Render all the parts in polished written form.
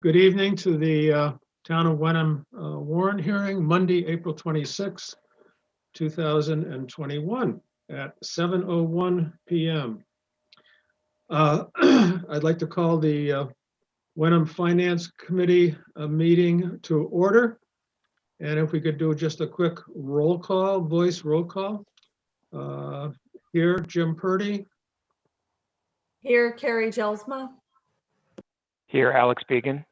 Good evening to the Town of Wenham warrant hearing, Monday, April 26, 2021 at 7:01 p.m. I'd like to call the Wenham Finance Committee meeting to order. And if we could do just a quick roll call, voice roll call. Here, Jim Purdy. Here, Carrie Gelsma. Here, Alex Began.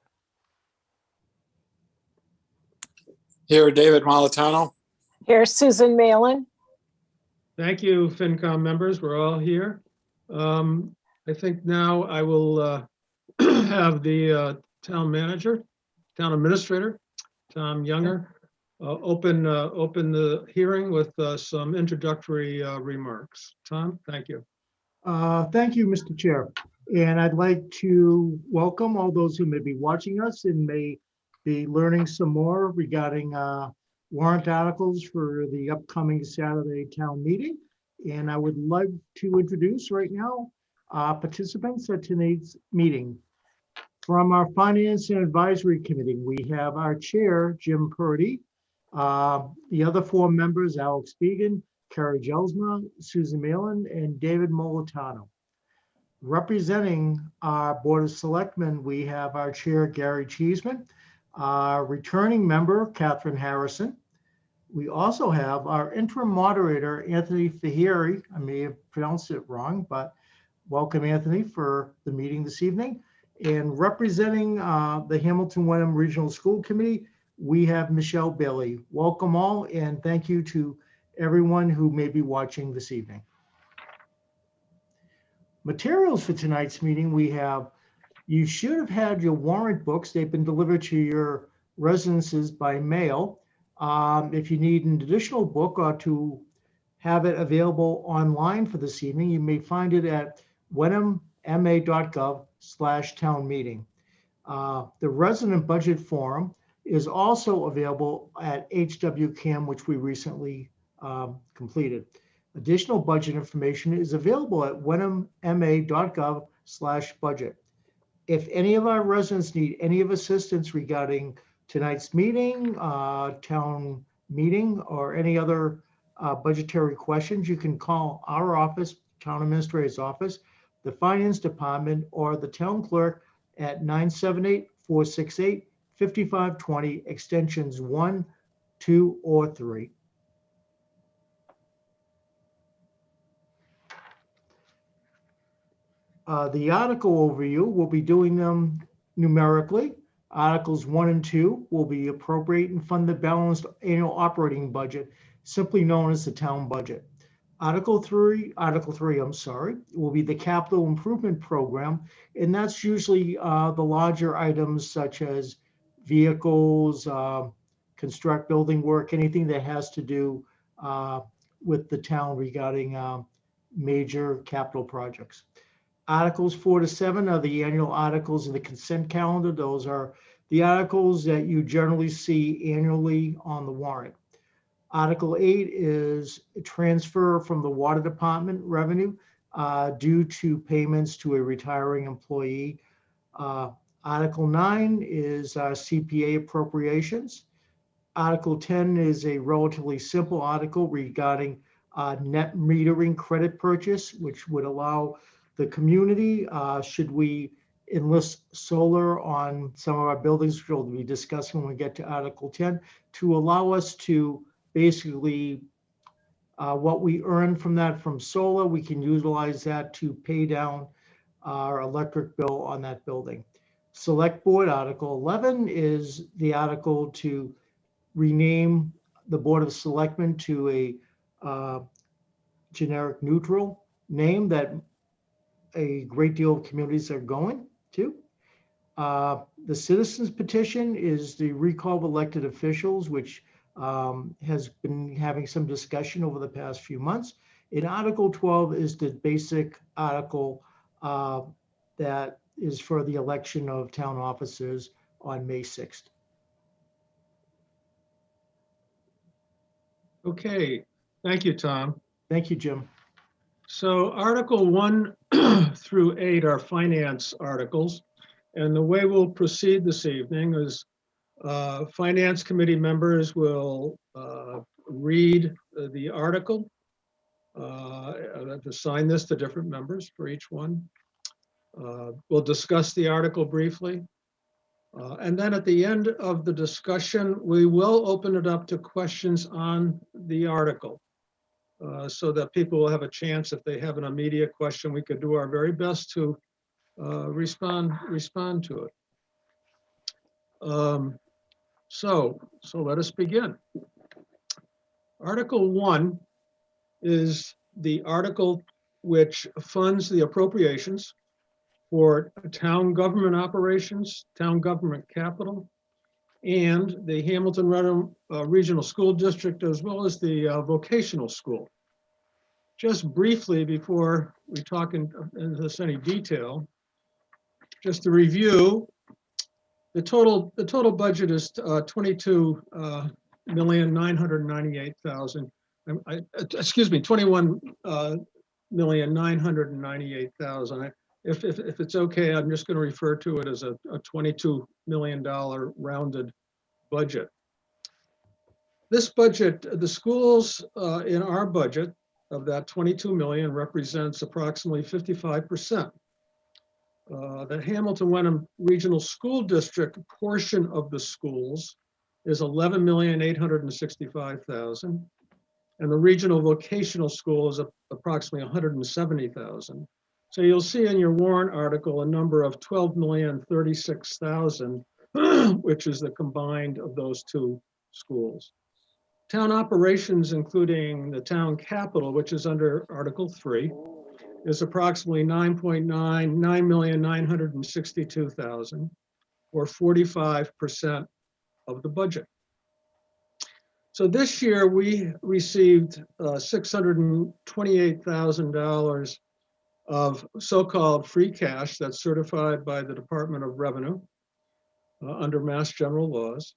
Here, David Molitano. Here's Susan Malin. Thank you, FinCom members. We're all here. I think now I will have the town manager, town administrator, Tom Younger, open the hearing with some introductory remarks. Tom, thank you. Thank you, Mr. Chair. And I'd like to welcome all those who may be watching us and may be learning some more regarding warrant articles for the upcoming Saturday town meeting. And I would like to introduce right now participants at tonight's meeting. From our Finance and Advisory Committee, we have our chair, Jim Purdy. The other four members, Alex Began, Carrie Gelsma, Susan Malin, and David Molitano. Representing our Board of Selectmen, we have our chair, Gary Cheeseman, our returning member, Catherine Harrison. We also have our interim moderator, Anthony Fahiri. I may have pronounced it wrong, but welcome, Anthony, for the meeting this evening. And representing the Hamilton Wenham Regional School Committee, we have Michelle Bailey. Welcome all, and thank you to everyone who may be watching this evening. Materials for tonight's meeting, we have, you should have had your warrant books. They've been delivered to your residences by mail. If you need an additional book or to have it available online for this evening, you may find it at wenhamma.gov/townmeeting. The resident budget forum is also available at HWCAM, which we recently completed. Additional budget information is available at wenhamma.gov/budget. If any of our residents need any of assistance regarding tonight's meeting, town meeting, or any other budgetary questions, you can call our office, Town Administrator's Office, the Finance Department, or the Town Clerk at 978-468-5520, extensions 1, 2, or 3. The article overview, we'll be doing them numerically. Articles 1 and 2 will be appropriate and fund the balanced annual operating budget, simply known as the town budget. Article 3, will be the capital improvement program, and that's usually the larger items such as vehicles, construct building work, anything that has to do with the town regarding major capital projects. Articles 4 to 7 are the annual articles in the consent calendar. Those are the articles that you generally see annually on the warrant. Article 8 is a transfer from the water department revenue due to payments to a retiring employee. Article 9 is CPA appropriations. Article 10 is a relatively simple article regarding net metering credit purchase, which would allow the community, should we enlist solar on some of our buildings, which we'll be discussing when we get to Article 10, to allow us to basically, what we earn from that from solar, we can utilize that to pay down our electric bill on that building. Select Board Article 11 is the article to rename the Board of Selectmen to a generic neutral name that a great deal of communities are going to. The citizens petition is the recall of elected officials, which has been having some discussion over the past few months. In Article 12 is the basic article that is for the election of town officers on May 6th. Okay, thank you, Tom. Thank you, Jim. So Article 1 through 8 are finance articles. And the way we'll proceed this evening is Finance Committee members will read the article. I'll have to assign this to different members for each one. We'll discuss the article briefly. And then at the end of the discussion, we will open it up to questions on the article so that people will have a chance. If they have an immediate question, we could do our very best to respond to it. So let us begin. Article 1 is the article which funds the appropriations for town government operations, town government capital, and the Hamilton Regional School District, as well as the vocational school. Just briefly, before we talk into this any detail, just to review, the total budget is 22,998,000. Excuse me, 21,998,000. If it's okay, I'm just going to refer to it as a $22 million rounded budget. This budget, the schools in our budget of that 22 million represents approximately 55%. The Hamilton Wenham Regional School District portion of the schools is 11,865,000, and the regional vocational school is approximately 170,000. So you'll see in your warrant article a number of 12,036,000, which is the combined of those two schools. Town operations, including the town capital, which is under Article 3, is approximately 9,962,000, or 45% of the budget. So this year we received $628,000 of so-called free cash that's certified by the Department of Revenue under Mass General laws.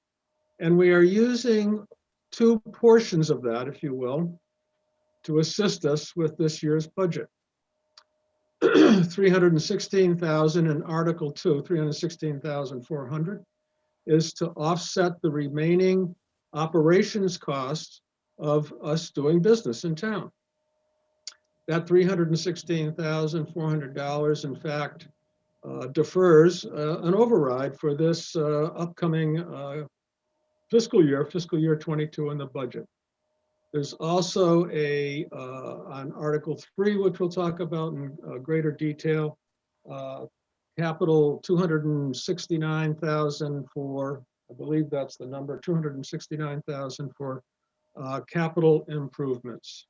And we are using two portions of that, if you will, to assist us with this year's budget. 316,000 in Article 2, 316,400 is to offset the remaining operations costs of us doing business in town. That $316,400, in fact, defers an override for this upcoming fiscal year 22 in the budget. There's also on Article 3, which we'll talk about in greater detail, capital 269,000 for, I believe that's the number, 269,000 for capital improvements.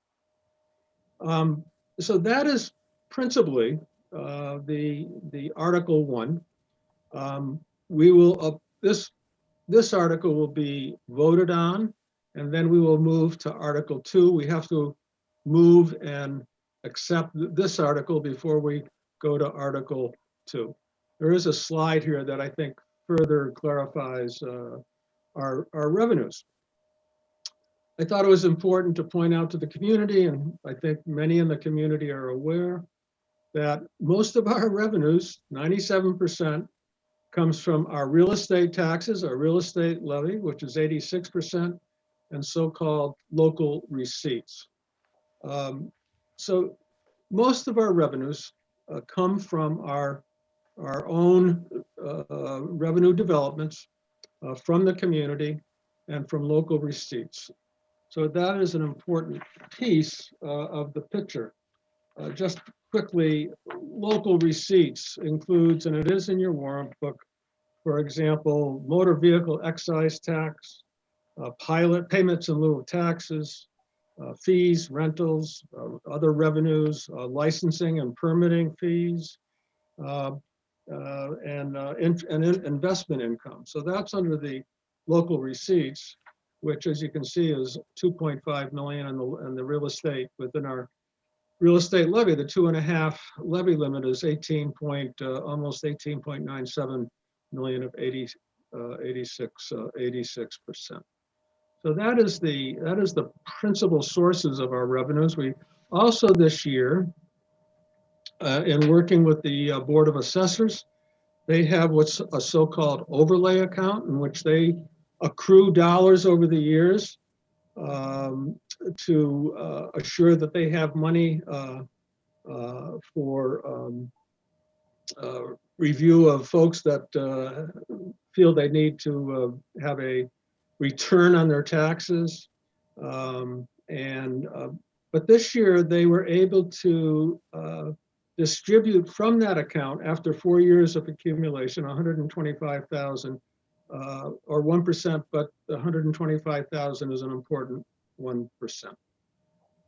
So that is principally the Article 1. We will this article will be voted on, and then we will move to Article 2. We have to move and accept this article before we go to Article 2. There is a slide here that I think further clarifies our revenues. I thought it was important to point out to the community, and I think many in the community are aware, that most of our revenues, 97%, comes from our real estate taxes, our real estate levy, which is 86%, and so-called local receipts. So most of our revenues come from our own revenue developments from the community and from local receipts. So that is an important piece of the picture. Just quickly, local receipts includes, and it is in your warrant book, for example, motor vehicle excise tax, pilot payments in lieu of taxes, fees, rentals, other revenues, licensing and permitting fees, and investment income. So that's under the local receipts, which, as you can see, is 2.5 million in the real estate. Within our real estate levy, the 2.5 levy limit is almost 18.97 million of 86%. So that is the principal sources of our revenues. We also this year, in working with the Board of Assessors, they have what's a so-called overlay account in which they accrue dollars over the years to assure that they have money for review of folks that feel they need to have a return on their taxes. But this year they were able to distribute from that account after 4 years of accumulation, 125,000 or 1%, but the 125,000 is an important 1%. So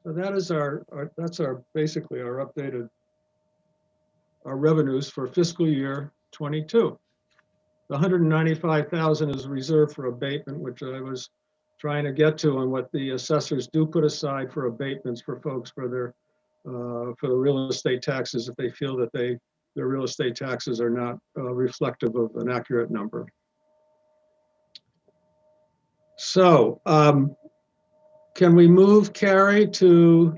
that is that's basically our updated our revenues for fiscal year 22. The 195,000 is reserved for abatement, which I was trying to get to, and what the assessors do put aside for abatements for folks for their for the real estate taxes if they feel that their real estate taxes are not reflective of an accurate number. So can we move, Carrie, to,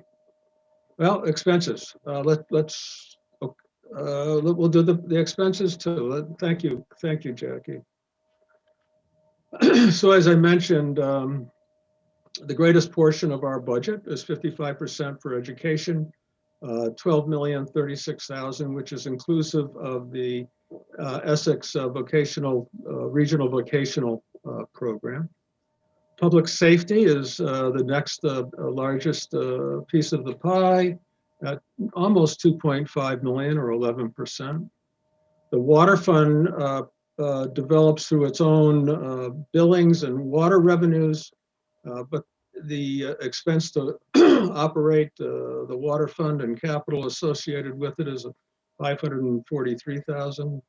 well, expenses? We'll do the expenses too. Thank you, Jackie. So as I mentioned, the greatest portion of our budget is 55% for education, 12,036,000, which is inclusive of the Essex vocational regional vocational program. Public safety is the next largest piece of the pie at almost 2.5 million or 11%. The water fund develops through its own billings and water revenues, but the expense to operate the water fund and capital associated with it is 543,000.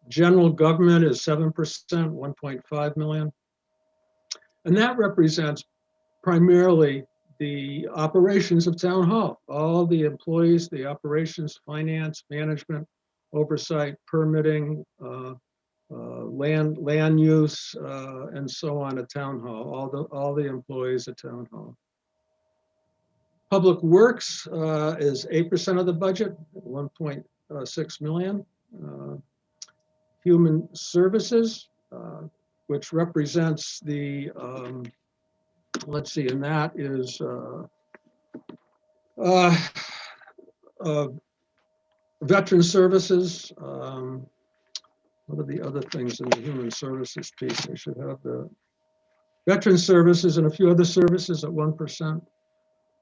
General government is 7%, 1.5 million. And that represents primarily the operations of town hall, all the employees, the operations, finance, management, oversight, permitting, land use, and so on at town hall, all the employees at town hall. Public works is 8% of the budget, 1.6 million. Human services, which represents the, let's see, and that is veteran services. What are the other things in the human services piece? I should have the veteran services and a few other services at 1%.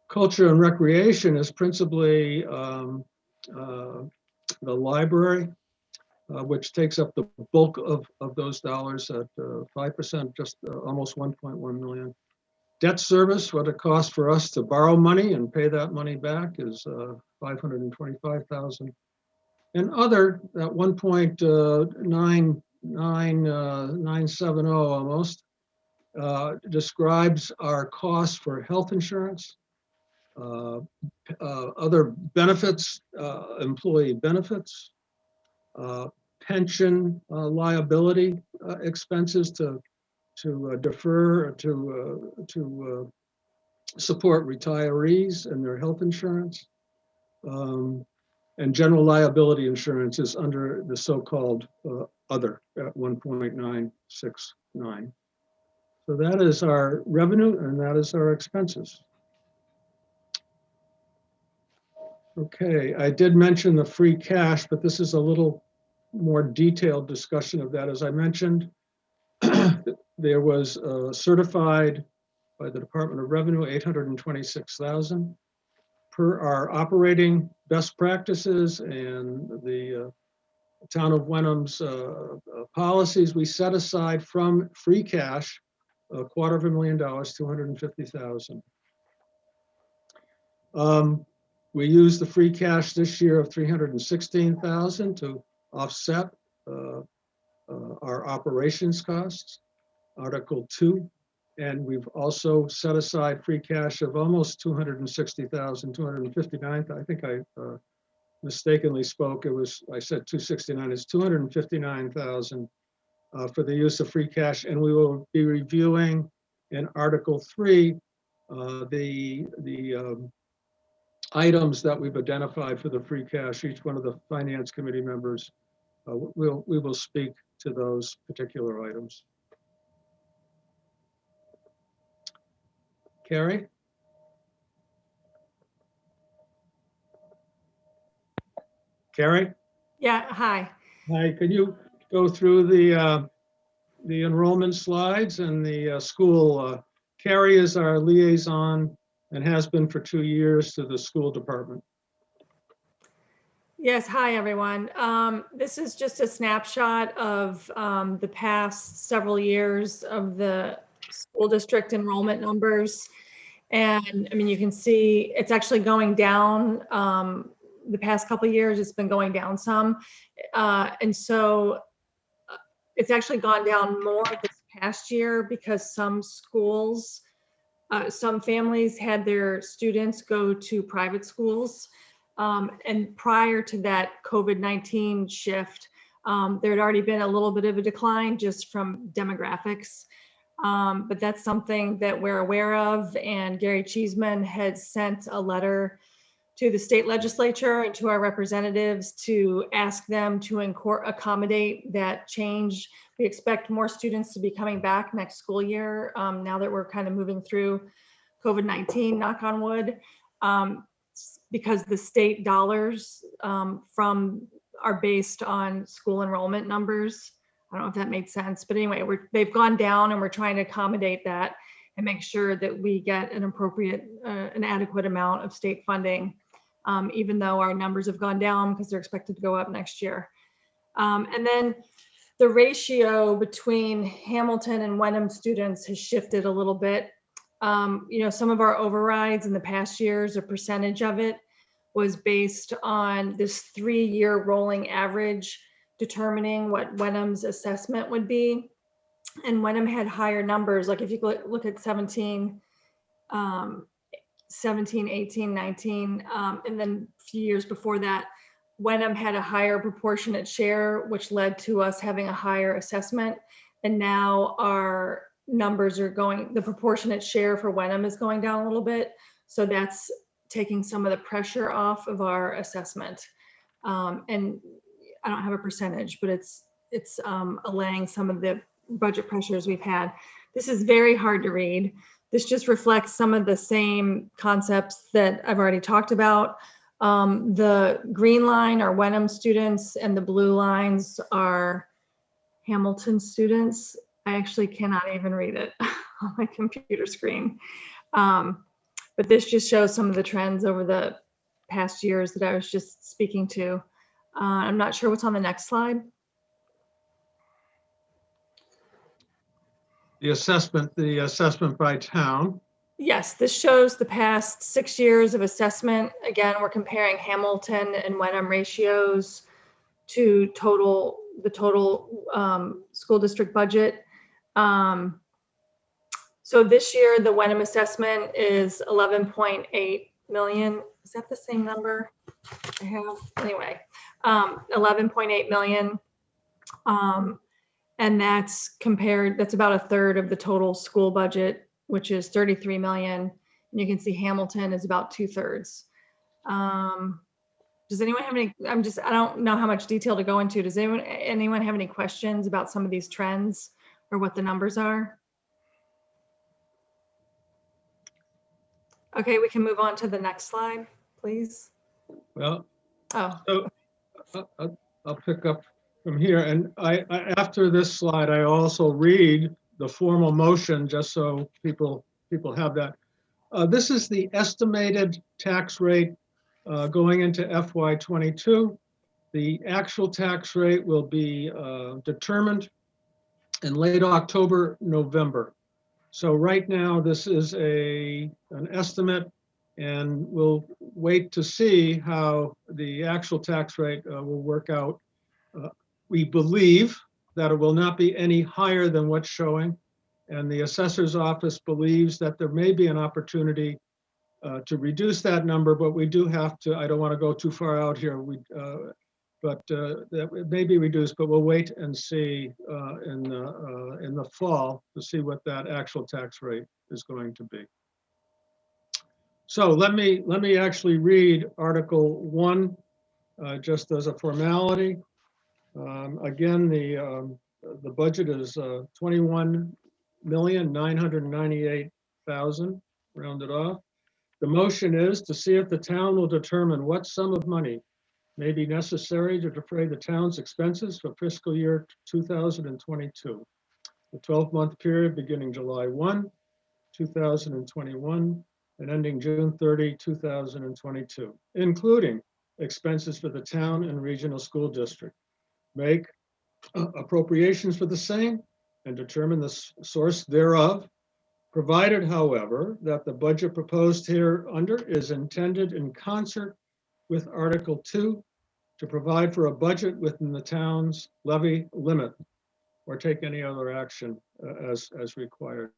Culture and recreation is principally the library, which takes up the bulk of those dollars at 5%, just almost 1.1 million. Debt service, what it costs for us to borrow money and pay that money back, is 525,000. And other, at 1.970 almost, describes our costs for health insurance, other benefits, employee benefits, pension liability expenses to defer to support retirees and their health insurance, and general liability insurance is under the so-called other at 1.969. So that is our revenue and that is our expenses. Okay, I did mention the free cash, but this is a little more detailed discussion of that. As I mentioned, there was certified by the Department of Revenue 826,000. Per our operating best practices and the town of Wenham's policies, we set aside from free cash $250,000, 250,000. We used the free cash this year of 316,000 to offset our operations costs, Article 2. And we've also set aside free cash of almost 260,000, 259,000. I think I mistakenly spoke. I said 269, it's 259,000 for the use of free cash. And we will be reviewing in Article 3 the items that we've identified for the free cash. Each one of the finance committee members we will speak to those particular items. Carrie? Carrie? Yeah, hi. Hi, could you go through the enrollment slides and the school? Carrie is our liaison and has been for 2 years to the school department. Yes, hi, everyone. This is just a snapshot of the past several years of the school district enrollment numbers. And I mean, you can see it's actually going down. The past couple of years, it's been going down some. And so it's actually gone down more this past year because some schools, some families had their students go to private schools. And prior to that COVID-19 shift, there had already been a little bit of a decline just from demographics. But that's something that we're aware of. And Gary Cheeseman had sent a letter to the state legislature and to our representatives to ask them to accommodate that change. We expect more students to be coming back next school year, now that we're kind of moving through COVID-19, knock on wood, because the state dollars are based on school enrollment numbers. I don't know if that made sense, but anyway, they've gone down and we're trying to accommodate that and make sure that we get an appropriate, an adequate amount of state funding, even though our numbers have gone down because they're expected to go up next year. And then the ratio between Hamilton and Wenham students has shifted a little bit. Some of our overrides in the past years, a percentage of it was based on this 3-year rolling average determining what Wenham's assessment would be. And Wenham had higher numbers. Like if you look at 17, 18, 19, and then a few years before that, Wenham had a higher proportionate share, which led to us having a higher assessment. And now our numbers are the proportionate share for Wenham is going down a little bit. So that's taking some of the pressure off of our assessment. And I don't have a percentage, but it's allaying some of the budget pressures we've had. This is very hard to read. This just reflects some of the same concepts that I've already talked about. The green line are Wenham students and the blue lines are Hamilton students. I actually cannot even read it on my computer screen. But this just shows some of the trends over the past years that I was just speaking to. I'm not sure what's on the next slide. The assessment by town. Yes, this shows the past 6 years of assessment. Again, we're comparing Hamilton and Wenham ratios to the total school district budget. So this year, the Wenham assessment is 11.8 million. Is that the same number I have? Anyway, 11.8 million. And that's about a third of the total school budget, which is 33 million. And you can see Hamilton is about 2/3. Does anyone have any, I don't know how much detail to go into. Does anyone have any questions about some of these trends or what the numbers are? Okay, we can move on to the next slide, please. Well, Oh, so I'll pick up from here. And after this slide, I also read the formal motion just so people have that. This is the estimated tax rate going into FY22. The actual tax rate will be determined in late October, November. So right now, this is an estimate, and we'll wait to see how the actual tax rate will work out. We believe that it will not be any higher than what's showing, and the assessor's office believes that there may be an opportunity to reduce that number, but we do have to, I don't want to go too far out here, but that it may be reduced, but we'll wait and see in the fall to see what that actual tax rate is going to be. So let me actually read Article 1 just as a formality. Again, the budget is 21,998,000, rounded off. The motion is to see if the town will determine what sum of money may be necessary to defray the town's expenses for fiscal year 2022. The 12-month period beginning July 1, 2021, and ending June 30, 2022, including expenses for the town and regional school district. Make appropriations for the same and determine the source thereof, provided, however, that the budget proposed here under is intended in concert with Article 2 to provide for a budget within the town's levy limit, or take any other action as required.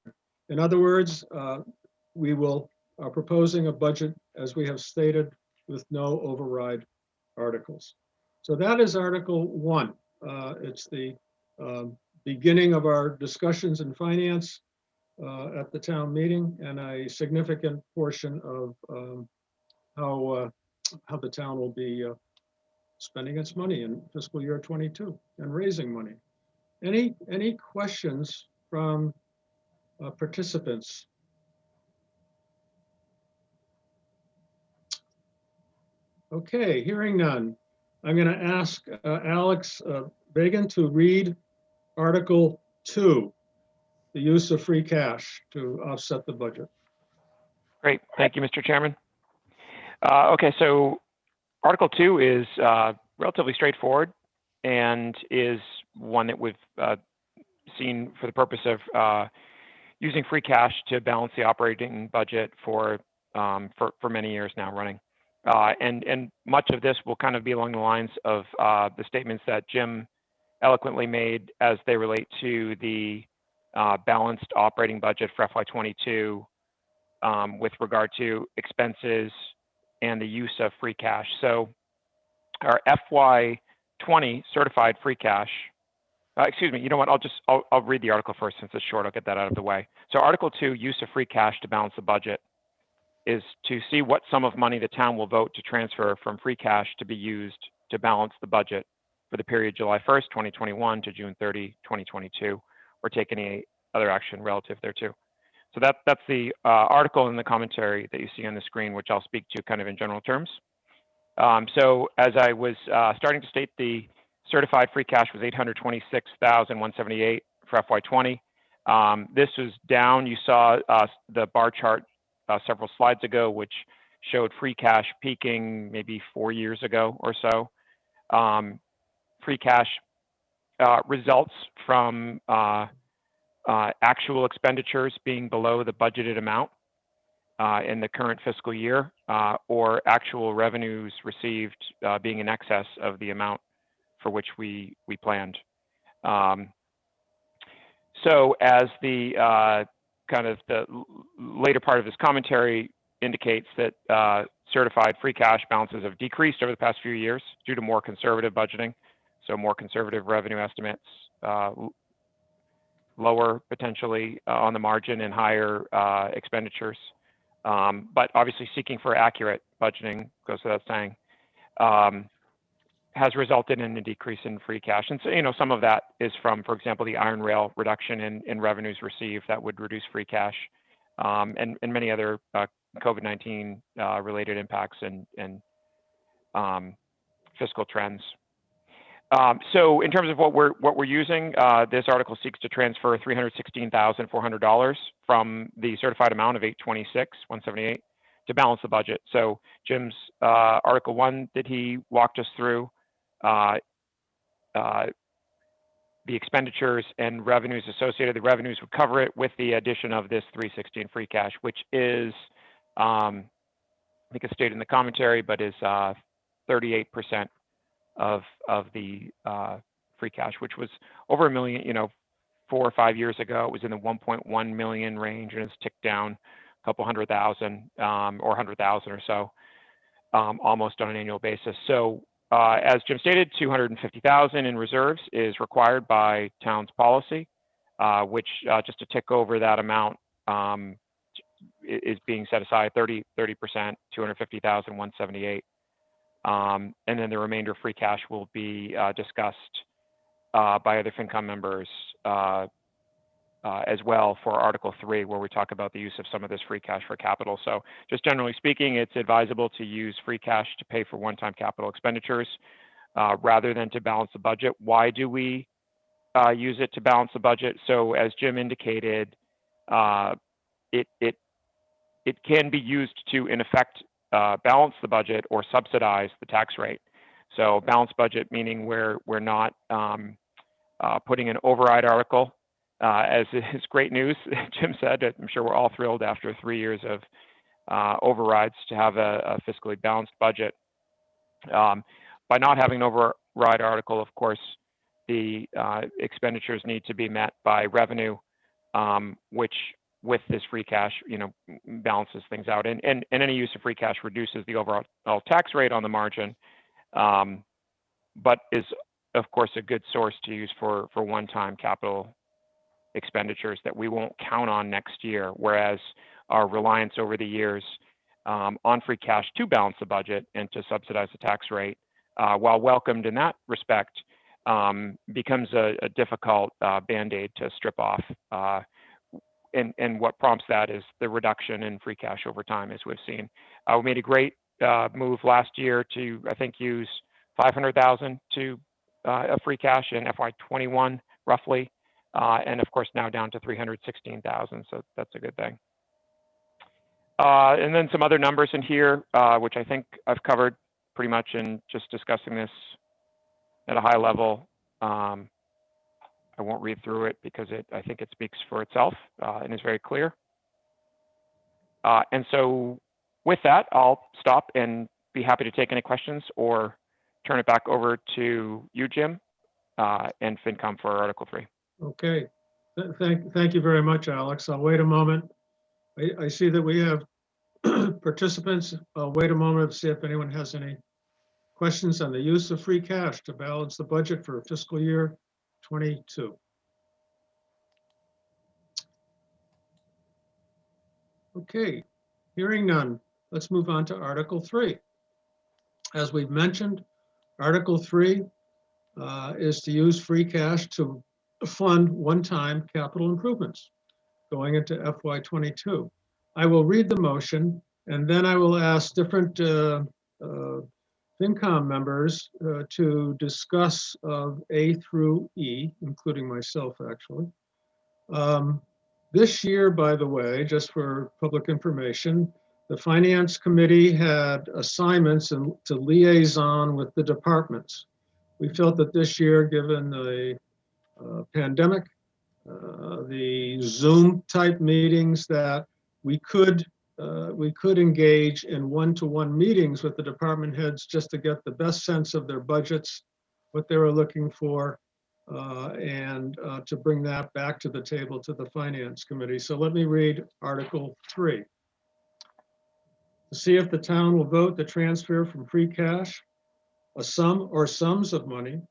In other words, we are proposing a budget, as we have stated, with no override articles. So that is Article 1. It's the beginning of our discussions in finance at the town meeting, and a significant portion of how the town will be spending its money in fiscal year 22 and raising money. Any questions from participants? Okay, hearing none. I'm going to ask Alex Bagan to read Article 2, the use of free cash to offset the budget. Great. Thank you, Mr. Chairman. Okay, so Article 2 is relatively straightforward and is one that we've seen for the purpose of using free cash to balance the operating budget for many years now running. And much of this will kind of be along the lines of the statements that Jim eloquently made as they relate to the balanced operating budget for FY22 with regard to expenses and the use of free cash. So our FY20 certified free cash, excuse me, you know what, I'll read the article first since it's short, I'll get that out of the way. So Article 2, use of free cash to balance the budget, is to see what sum of money the town will vote to transfer from free cash to be used to balance the budget for the period July 1st, 2021 to June 30, 2022, or take any other action relative thereto. So that's the article in the commentary that you see on the screen, which I'll speak to kind of in general terms. So as I was starting to state, the certified free cash was $826,178 for FY20. This was down. You saw the bar chart several slides ago, which showed free cash peaking maybe 4 years ago or so. Free cash results from actual expenditures being below the budgeted amount in the current fiscal year, or actual revenues received being in excess of the amount for which we planned. So as the kind of the later part of this commentary indicates that certified free cash balances have decreased over the past few years due to more conservative budgeting. So more conservative revenue estimates, lower potentially on the margin and higher expenditures. But obviously seeking for accurate budgeting, goes without saying, has resulted in a decrease in free cash. And so, you know, some of that is from, for example, the iron rail reduction in revenues received that would reduce free cash, and many other COVID-19 related impacts and fiscal trends. So in terms of what we're using, this article seeks to transfer $316,400 from the certified amount of $826,178 to balance the budget. So Jim's Article 1 that he walked us through, the expenditures and revenues associated, the revenues would cover it with the addition of this 316 free cash, which is, I think it's stated in the commentary, but is 38% of the free cash, which was over $1 million, you know, 4 or 5 years ago. It was in the 1.1 million range, and it's ticked down a couple 100,000 or 100,000 or so, almost on an annual basis. So as Jim stated, 250,000 in reserves is required by town's policy, which just to tick over that amount is being set aside 30%, 250,178. And then the remainder of free cash will be discussed by other FinCom members as well for Article 3, where we talk about the use of some of this free cash for capital. So just generally speaking, it's advisable to use free cash to pay for one-time capital expenditures rather than to balance the budget. Why do we use it to balance the budget? So as Jim indicated, it can be used to, in effect, balance the budget or subsidize the tax rate. So balanced budget meaning we're not putting an override article, as is great news, Jim said. I'm sure we're all thrilled after 3 years of overrides to have a fiscally balanced budget. By not having an override article, of course, the expenditures need to be met by revenue, which with this free cash, balances things out. And any use of free cash reduces the overall tax rate on the margin, but is, of course, a good source to use for one-time capital expenditures that we won't count on next year, whereas our reliance over the years on free cash to balance the budget and to subsidize the tax rate, while welcomed in that respect, becomes a difficult Band-Aid to strip off. And what prompts that is the reduction in free cash over time, as we've seen. We made a great move last year to, I think, use $500,000 to free cash in FY21, roughly. And of course, now down to $316,000. So that's a good thing. And then some other numbers in here, which I think I've covered pretty much in just discussing this at a high level. I won't read through it because I think it speaks for itself and is very clear. And so with that, I'll stop and be happy to take any questions or turn it back over to you, Jim, and FinCom for Article 3. Okay, thank you very much, Alex. I'll wait a moment. I see that we have participants. I'll wait a moment to see if anyone has any questions on the use of free cash to balance the budget for fiscal year 22. Okay, hearing none, let's move on to Article 3. As we've mentioned, Article 3 is to use free cash to fund one-time capital improvements going into FY22. I will read the motion and then I will ask different FinCom members to discuss A through E, including myself, actually. This year, by the way, just for public information, the Finance Committee had assignments to liaison with the departments. We felt that this year, given the pandemic, the Zoom type meetings, that we could engage in one-to-one meetings with the department heads just to get the best sense of their budgets, what they were looking for, and to bring that back to the table to the Finance Committee. So let me read Article 3. To see if the town will vote to transfer from free cash a sum or sums of money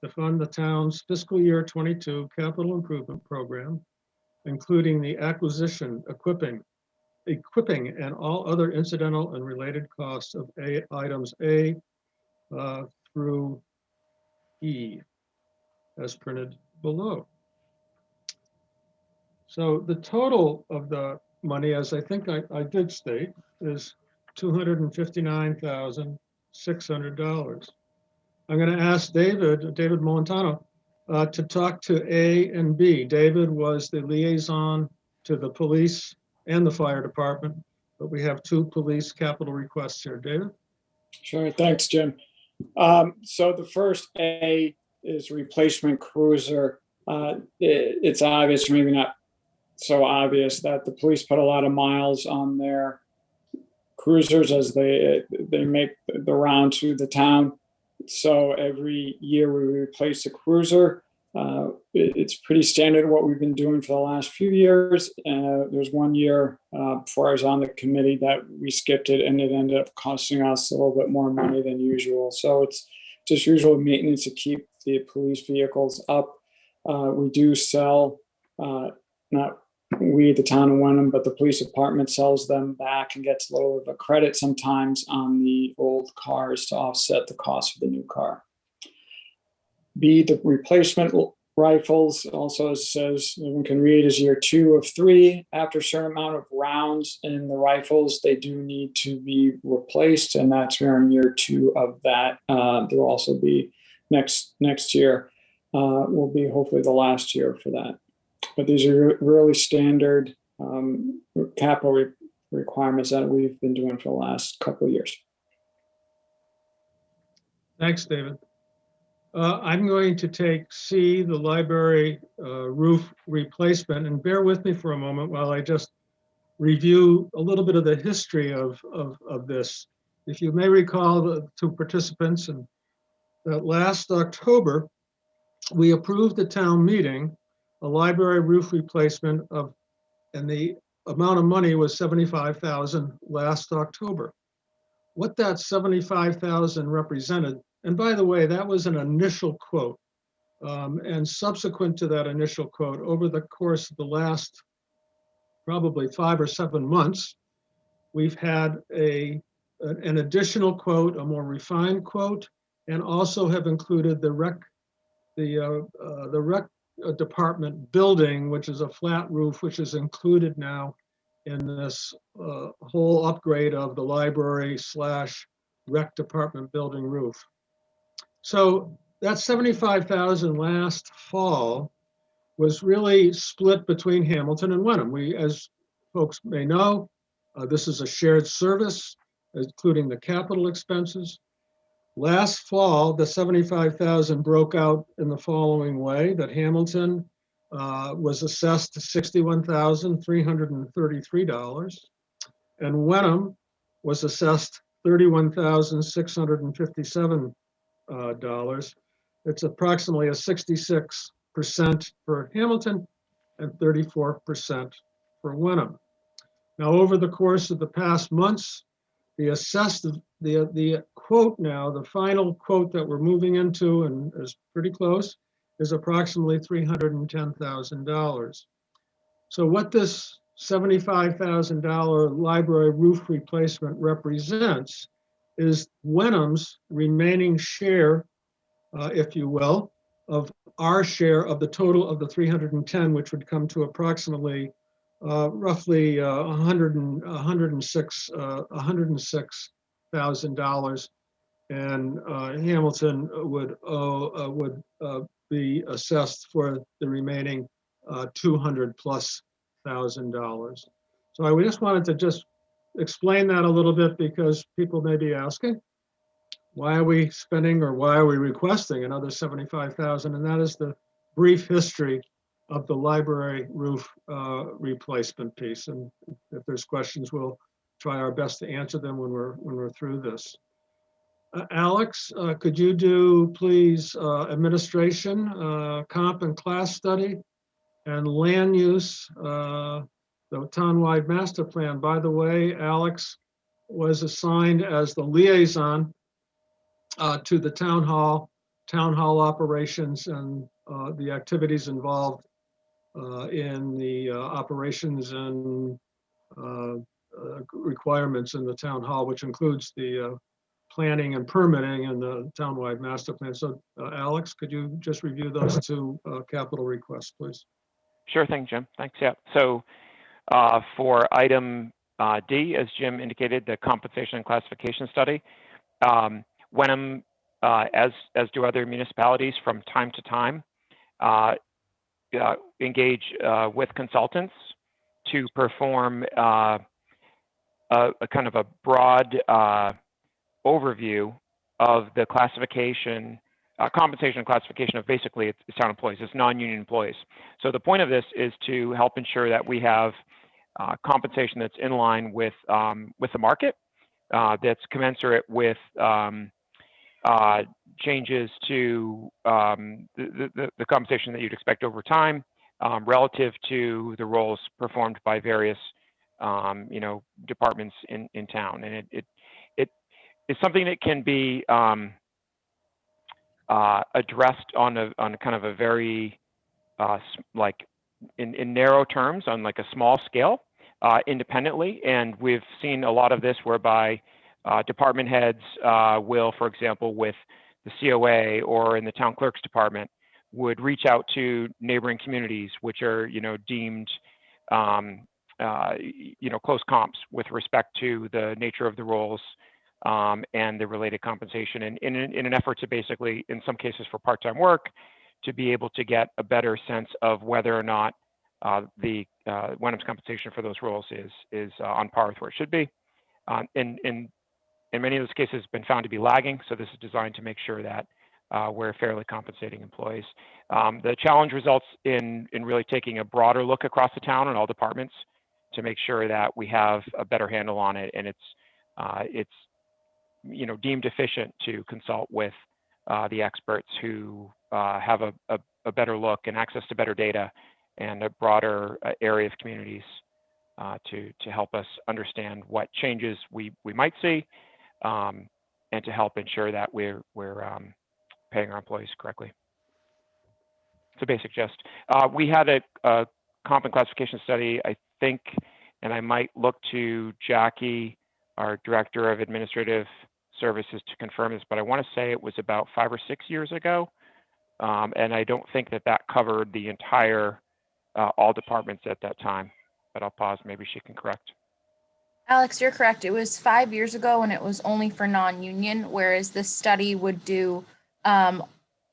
to fund the town's fiscal year 22 capital improvement program, including the acquisition, equipping, and all other incidental and related costs of items A through E, as printed below. So the total of the money, as I think I did state, is $259,600. I'm going to ask David Molentano, to talk to A and B. David was the liaison to the police and the fire department, but we have two police capital requests here. David? Sure, thanks, Jim. So the first A is replacement cruiser. It's obvious, maybe not so obvious, that the police put a lot of miles on their cruisers as they make the round to the town. So every year we replace a cruiser. It's pretty standard what we've been doing for the last few years. There's 1 year before I was on the committee that we skipped it, and it ended up costing us a little bit more money than usual. So it's just usual maintenance to keep the police vehicles up. We do sell, not we, the town of Wenham, but the police department sells them back and gets a little of a credit sometimes on the old cars to offset the cost of the new car. B, the replacement rifles, also as it says, everyone can read, is year 2 of 3. After a certain amount of rounds in the rifles, they do need to be replaced, and that's we're in year 2 of that. There will also be next year will be hopefully the last year for that. But these are really standard capital requirements that we've been doing for the last couple of years. Thanks, David. I'm going to take C, the library roof replacement, and bear with me for a moment while I just review a little bit of the history of this. If you may recall, to participants, and that last October, we approved at town meeting a library roof replacement and the amount of money was $75,000 last October. What that $75,000 represented, and by the way, that was an initial quote. And subsequent to that initial quote, over the course of the last probably 5 or 7 months, we've had an additional quote, a more refined quote, and also have included the rec department building, which is a flat roof, which is included now in this whole upgrade of the library / rec department building roof. So that $75,000 last fall was really split between Hamilton and Wenham. We, as folks may know, this is a shared service, including the capital expenses. Last fall, the $75,000 broke out in the following way: that Hamilton was assessed $61,333, and Wenham was assessed $31,657. It's approximately a 66% for Hamilton and 34% for Wenham. Now, over the course of the past months, the quote now, the final quote that we're moving into, and is pretty close, is approximately $310,000. So what this $75,000 library roof replacement represents is Wenham's remaining share, if you will, of our share of the total of the 310, which would come to approximately roughly $106,000, and Hamilton would be assessed for the remaining $200,000+. So I just wanted to just explain that a little bit, because people may be asking, why are we spending, or why are we requesting another $75,000? And that is the brief history of the library roof replacement piece. And if there's questions, we'll try our best to answer them when we're through this. Alex, could you do, please, administration, comp and class study, and land use, the townwide master plan? By the way, Alex was assigned as the liaison to the town hall operations, and the activities involved in the operations and requirements in the town hall, which includes the planning and permitting and the townwide master plan. So Alex, could you just review those 2 capital requests, please? Sure thing, Jim. Thanks. Yeah. So for item D, as Jim indicated, the compensation and classification study, Wenham, as do other municipalities from time to time, engage with consultants to perform a kind of a broad overview of the classification, compensation and classification of basically it's town employees, it's non-union employees. So the point of this is to help ensure that we have compensation that's in line with the market, that's commensurate with changes to the compensation that you'd expect over time, relative to the roles performed by various departments in town. And it's something that can be addressed on a kind of a very like in narrow terms on like a small scale independently. And we've seen a lot of this whereby department heads will, for example, with the COA or in the town clerk's department, would reach out to neighboring communities, which are, deemed, close comps with respect to the nature of the roles and the related compensation, and in an effort to basically, in some cases for part-time work, to be able to get a better sense of whether or not the Wenham's compensation for those roles is on par with where it should be. In many of those cases, it's been found to be lagging. So this is designed to make sure that we're fairly compensating employees. The challenge results in really taking a broader look across the town and all departments to make sure that we have a better handle on it, and it's deemed efficient to consult with the experts who have a better look and access to better data and a broader area of communities to help us understand what changes we might see, and to help ensure that we're paying our employees correctly. It's a basic gist. We had a comp and classification study, I think, and I might look to Jackie, our Director of Administrative Services, to confirm this, but I want to say it was about 5 or 6 years ago. And I don't think that covered the entire, all departments at that time, but I'll pause, maybe she can correct. Alex, you're correct. It was 5 years ago and it was only for non-union, whereas this study would do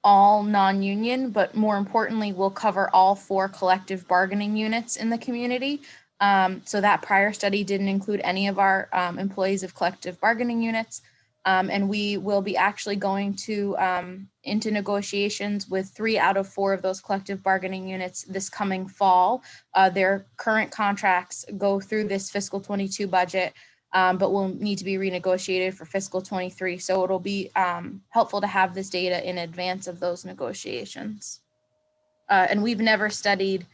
all non-union, but more importantly, will cover all 4 collective bargaining units in the community. So that prior study didn't include any of our employees of collective bargaining units. And we will be actually going to into negotiations with 3 out of 4 of those collective bargaining units this coming fall. Their current contracts go through this fiscal 22 budget, but will need to be renegotiated for fiscal 23. So it'll be helpful to have this data in advance of those negotiations. And we've never studied,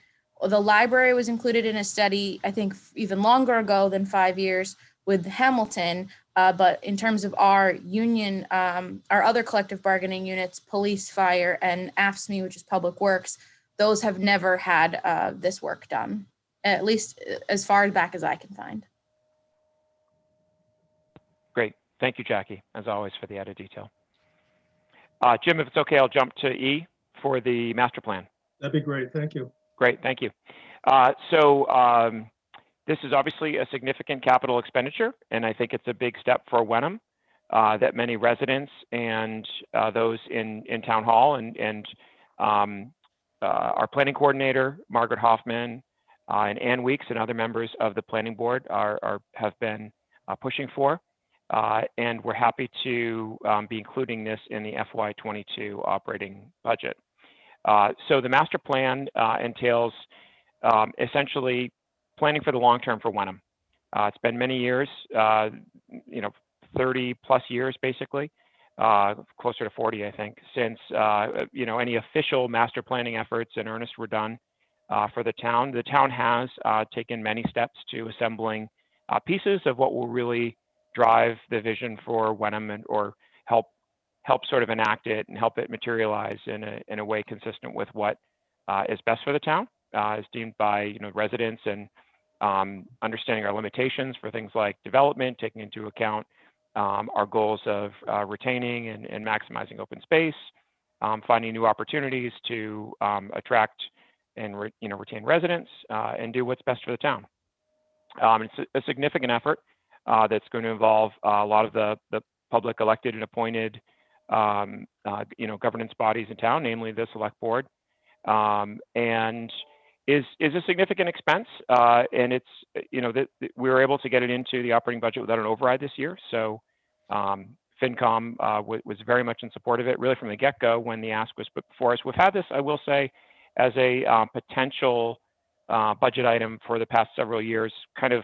the library was included in a study, I think even longer ago than 5 years with Hamilton. But in terms of our union, our other collective bargaining units, police, fire, and AFSCME, which is public works, those have never had this work done, at least as far back as I can find. Great. Thank you, Jackie, as always, for the added detail. Jim, if it's okay, I'll jump to E for the master plan. That'd be great. Thank you. Great, thank you. This is obviously a significant capital expenditure, and I think it's a big step for Wenham that many residents and those in Town Hall and our planning coordinator, Margaret Hoffman, and Ann Weeks and other members of the planning board have been pushing for. And we're happy to be including this in the FY22 operating budget. So the master plan entails essentially planning for the long term for Wenham. It's been many years, 30 plus years basically, closer to 40, I think, since any official master planning efforts in earnest were done for the town. The town has taken many steps to assembling pieces of what will really drive the vision for Wenham or help sort of enact it and help it materialize in a way consistent with what is best for the town, as deemed by residents, and understanding our limitations for things like development, taking into account our goals of retaining and maximizing open space, finding new opportunities to attract and retain residents, and do what's best for the town. It's a significant effort that's going to involve a lot of the public elected and appointed governance bodies in town, namely the select board, and is a significant expense, and it's we were able to get it into the operating budget without an override this year. So FinCom was very much in support of it, really from the get-go when the ask was put before us. We've had this, I will say, as a potential budget item for the past several years, kind of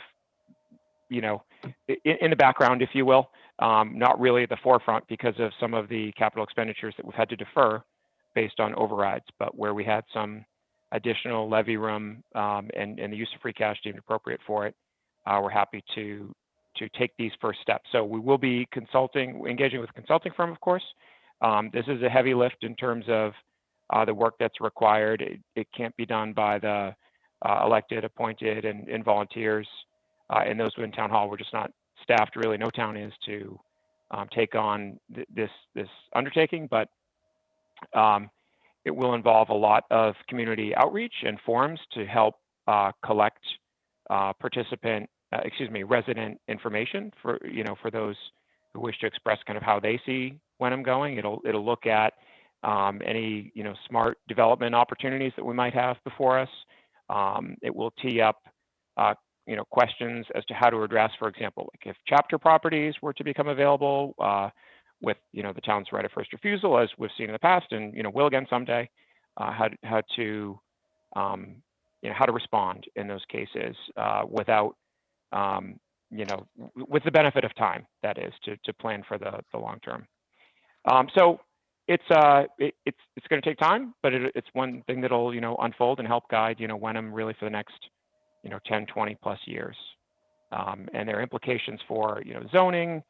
in the background, if you will, not really at the forefront because of some of the capital expenditures that we've had to defer based on overrides, but where we had some additional levy room and the use of free cash deemed appropriate for it, we're happy to take these first steps. So we will be engaging with a consulting firm, of course. This is a heavy lift in terms of the work that's required. It can't be done by the elected, appointed, and volunteers. And those within town hall, we're just not staffed, really, no town is, to take on this undertaking, but it will involve a lot of community outreach and forums to help collect resident information for those who wish to express kind of how they see Wenham going. It'll look at any smart development opportunities that we might have before us. It will tee up questions as to how to address, for example, like if chapter properties were to become available with the town's right of first refusal, as we've seen in the past, and will again someday, how to respond in those cases without with the benefit of time, that is, to plan for the long term. So it's going to take time, but it's one thing that'll unfold and help guide Wenham really for the next 10, 20 plus years. And there are implications for zoning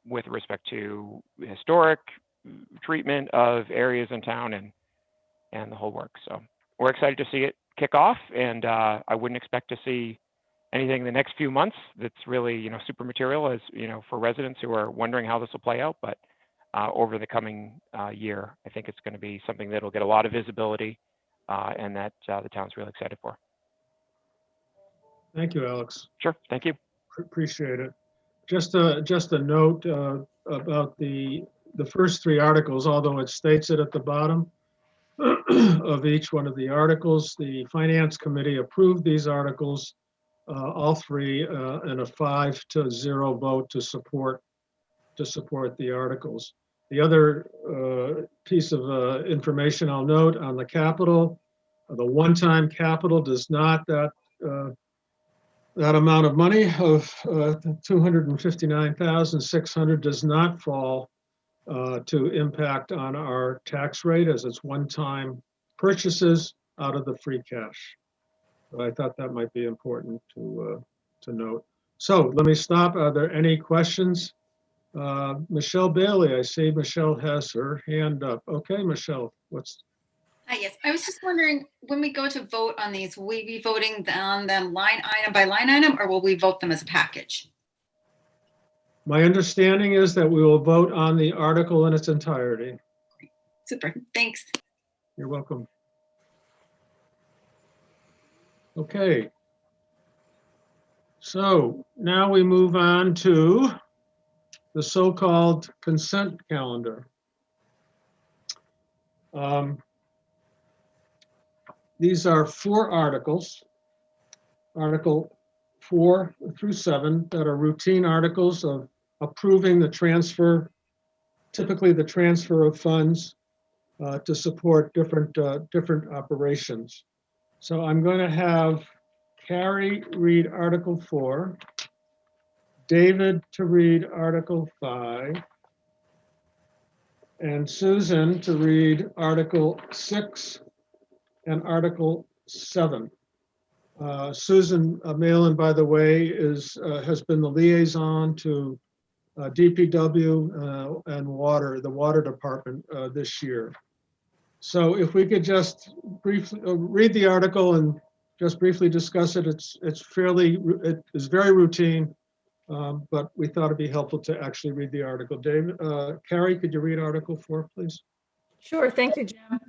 with respect to historic treatment of areas in town and the whole work. So we're excited to see it kick off, and I wouldn't expect to see anything in the next few months that's really super material, as for residents who are wondering how this will play out. But over the coming year, I think it's going to be something that'll get a lot of visibility and that the town's really excited for. Thank you, Alex. Sure, thank you. Appreciate it. Just a note about the first three articles, although it states it at the bottom of each one of the articles. The Finance Committee approved these articles, all three, in a 5-0 vote to support the articles. The other piece of information I'll note on the capital, the one-time capital does not, that amount of money of $259,600 does not fall to impact on our tax rate, as it's one-time purchases out of the free cash. But I thought that might be important to note. So let me stop. Are there any questions? Michelle Bailey, I see Michelle has her hand up. Okay, Michelle, Hi, yes. I was just wondering, when we go to vote on these, will we be voting on them line item by line item, or will we vote them as a package? My understanding is that we will vote on the article in its entirety. Super, thanks. You're welcome. Okay. So now we move on to the so-called consent calendar. These are 4 articles, Article 4 through 7, that are routine articles of approving the transfer, typically the transfer of funds to support different operations. So I'm going to have Carrie read Article 4, David to read Article 5, and Susan to read Article 6 and Article 7. Susan Malin, by the way, has been the liaison to DPW and the water department this year. So if we could just briefly read the article and just briefly discuss it. It is very routine, but we thought it'd be helpful to actually read the article. David, Carrie, could you read Article 4, please? Sure, thank you, Jim.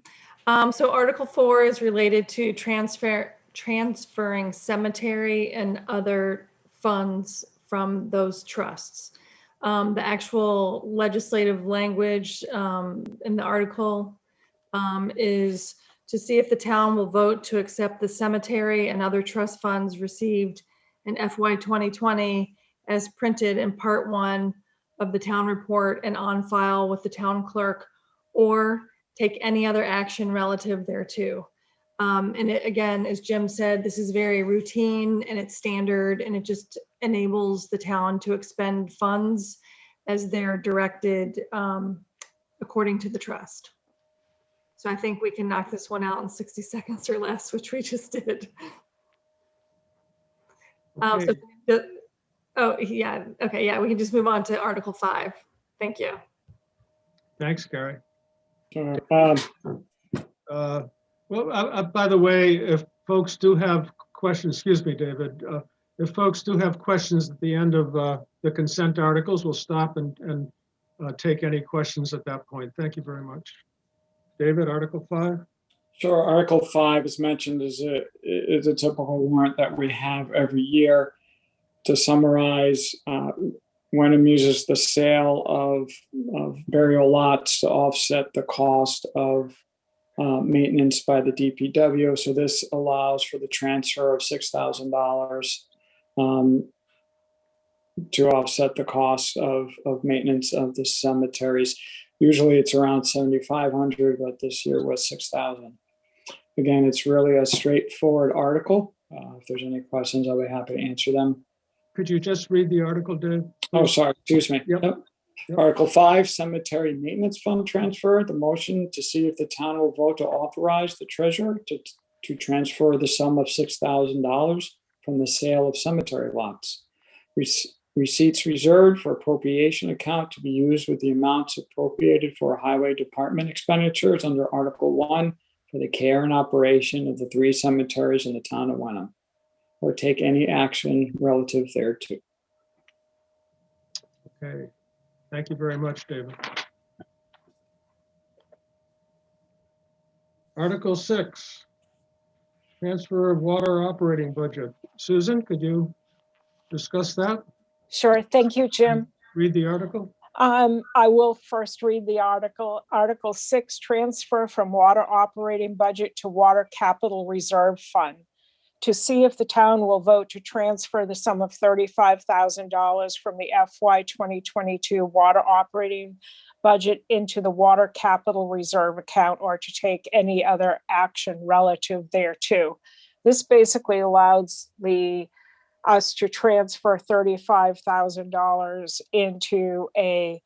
So Article 4 is related to transferring cemetery and other funds from those trusts. The actual legislative language in the article is to see if the town will vote to accept the cemetery and other trust funds received in FY 2020 as printed in Part 1 of the town report and on file with the town clerk, or take any other action relative thereto. And it, again, as Jim said, this is very routine and it's standard, and it just enables the town to expend funds as they're directed according to the trust. So I think we can knock this one out in 60 seconds or less, which we just did. Okay. Oh, yeah. Okay, yeah, we can just move on to Article 5. Thank you. Thanks, Carrie. Sure. Well, by the way, if folks do have questions, excuse me, David, if folks do have questions at the end of the consent articles, we'll stop and take any questions at that point. Thank you very much. David, Article 5? Sure. Article 5 is mentioned as a typical warrant that we have every year. To summarize, Wenham uses the sale of burial lots to offset the cost of maintenance by the DPW. So this allows for the transfer of $6,000 to offset the cost of maintenance of the cemeteries. Usually it's around 7,500, but this year was 6,000. Again, it's really a straightforward article. If there's any questions, I'll be happy to answer them. Could you just read the article, Dave? Oh, sorry, excuse me. Yep. Yep. Yep. Article 5, Cemetery Maintenance Fund Transfer. The motion to see if the town will vote to authorize the treasurer to transfer the sum of $6,000 from the sale of cemetery lots. Receipts reserved for appropriation account to be used with the amounts appropriated for highway department expenditures under Article 1 for the care and operation of the 3 cemeteries in the town of Wenham, or take any action relative thereto. Okay. Thank you very much, David. Article 6, transfer of water operating budget. Susan, could you discuss that? Sure. Thank you, Jim. Read the article. I will first read the article. Article 6, transfer from water operating budget to water capital reserve fund. To see if the town will vote to transfer the sum of $35,000 from the FY 2022 water operating budget into the water capital reserve account, or to take any other action relative thereto. This basically allows us to transfer $35,000 into a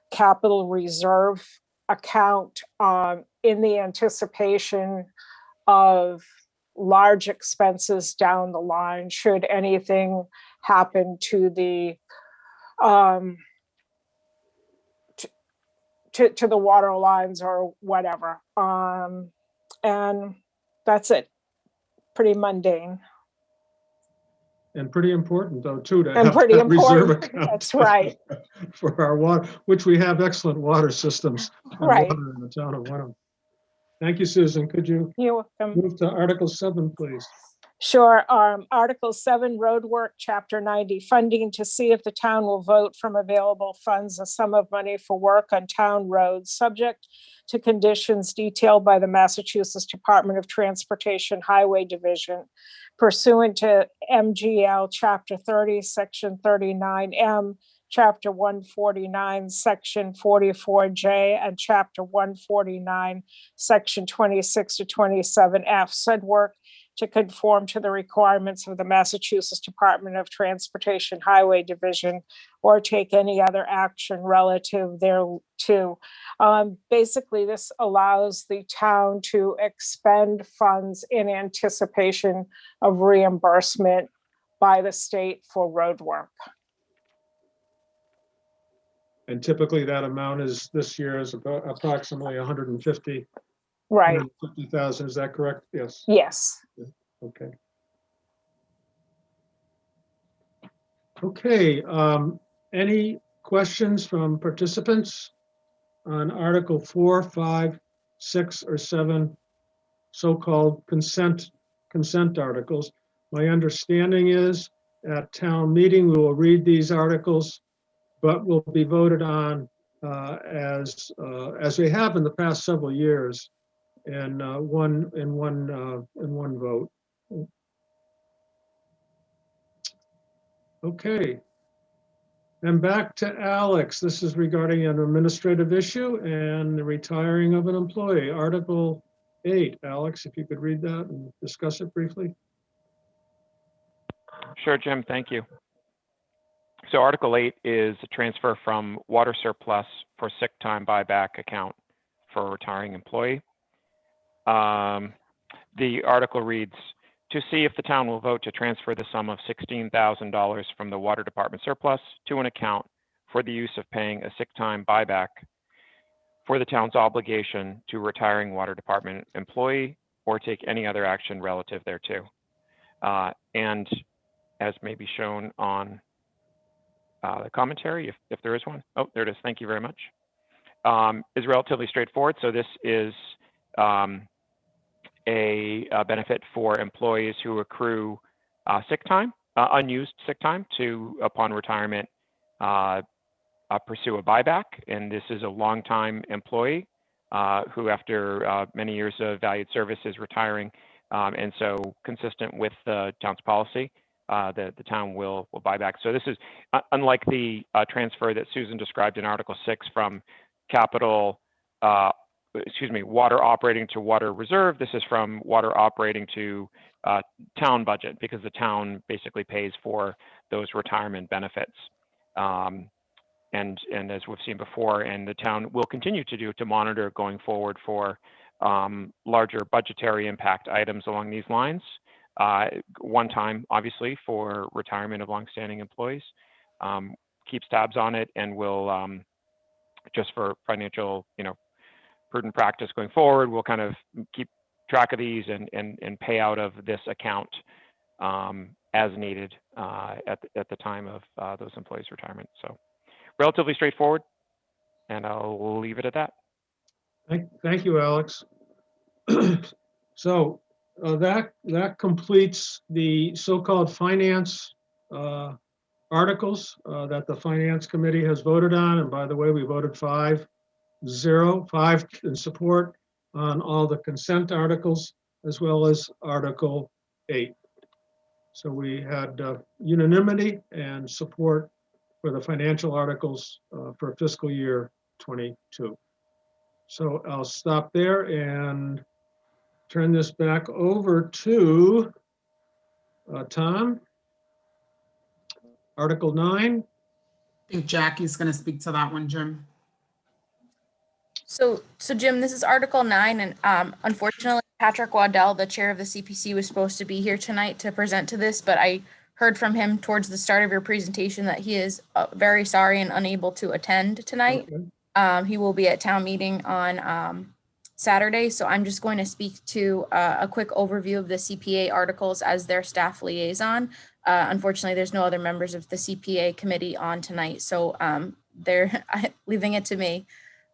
capital reserve account in the anticipation of large expenses down the line should anything happen to the to the water lines or whatever. And that's it. Pretty mundane. And pretty important, though, too, to And have pretty that reserve important. account. That's right. For our water, which we have excellent water systems and Right. water in the town of Wenham. Thank you, Susan. Could you You're welcome. move to Article 7, please? Sure. Article 7, roadwork, Chapter 90, funding, to see if the town will vote from available funds a sum of money for work on town roads, subject to conditions detailed by the Massachusetts Department of Transportation Highway Division pursuant to MGL Chapter 30, Section 39M, Chapter 149, Section 44J, and Chapter 149, Section 26 to 27F. Said work to conform to the requirements of the Massachusetts Department of Transportation Highway Division, or take any other action relative thereto. Basically, this allows the town to expend funds in anticipation of reimbursement by the state for road work. And typically that amount is, this year is about approximately 150. Right. 150,000, is that correct? Yes. Yes. Okay. Okay, any questions from participants on Article 4, 5, 6, or 7, so-called consent articles? My understanding is at town meeting, we will read these articles, but will be voted on as we have in the past several years in one vote. Okay. And back to Alex. This is regarding an administrative issue and the retiring of an employee. Article 8. Alex, if you could read that and discuss it briefly. Sure, Jim, thank you. So Article 8 is a transfer from water surplus for sick time buyback account for a retiring employee. The article reads, to see if the town will vote to transfer the sum of $16,000 from the water department surplus to an account for the use of paying a sick time buyback for the town's obligation to retiring water department employee or take any other action relative thereto. And as may be shown on the commentary, if there is one. Oh, there it is. Thank you very much. Is relatively straightforward. So this is a benefit for employees who accrue sick time, unused sick time, to, upon retirement, pursue a buyback. And this is a longtime employee who, after many years of valued service, is retiring. And so, consistent with the town's policy, the town will buy back. So this is unlike the transfer that Susan described in Article 6 from capital, water operating to water reserve. This is from water operating to town budget, because the town basically pays for those retirement benefits. And as we've seen before, and the town will continue to do, to monitor going forward for larger budgetary impact items along these lines. One time, obviously, for retirement of longstanding employees, keeps tabs on it, and will, just for financial, prudent practice going forward, we'll kind of keep track of these and pay out of this account as needed at the time of those employees' retirement. So relatively straightforward, and I'll leave it at that. Thank you, Alex. So that completes the so-called finance articles that the Finance Committee has voted on. And by the way, we voted 5 in support on all the consent articles, as well as Article 8. So we had unanimity and support for the financial articles for fiscal year 22. So I'll stop there and turn this back over to Tom. Article 9. I think Jackie's going to speak to that one, Jim. So Jim, this is Article 9, and unfortunately, Patrick Waddell, the chair of the CPC, was supposed to be here tonight to present to this, but I heard from him towards the start of your presentation that he is very sorry and unable to attend tonight. Okay. He will be at town meeting on Saturday, so I'm just going to speak to a quick overview of the CPA articles as their staff liaison. Unfortunately, there's no other members of the CPA committee on tonight, so they're leaving it to me.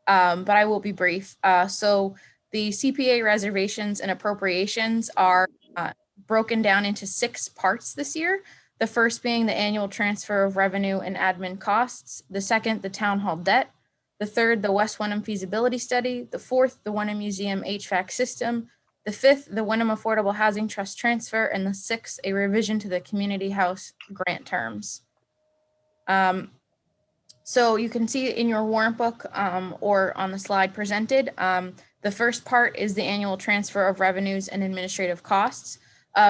But I will be brief. So the CPA reservations and appropriations are broken down into 6 parts this year. The first being the annual transfer of revenue and admin costs. The second, the town hall debt. The third, the West Wenham feasibility study. The fourth, the Wenham Museum HVAC system. The fifth, the Wenham Affordable Housing Trust transfer. And the sixth, a revision to the community house grant terms. So you can see in your warrant book or on the slide presented, the first part is the annual transfer of revenues and administrative costs.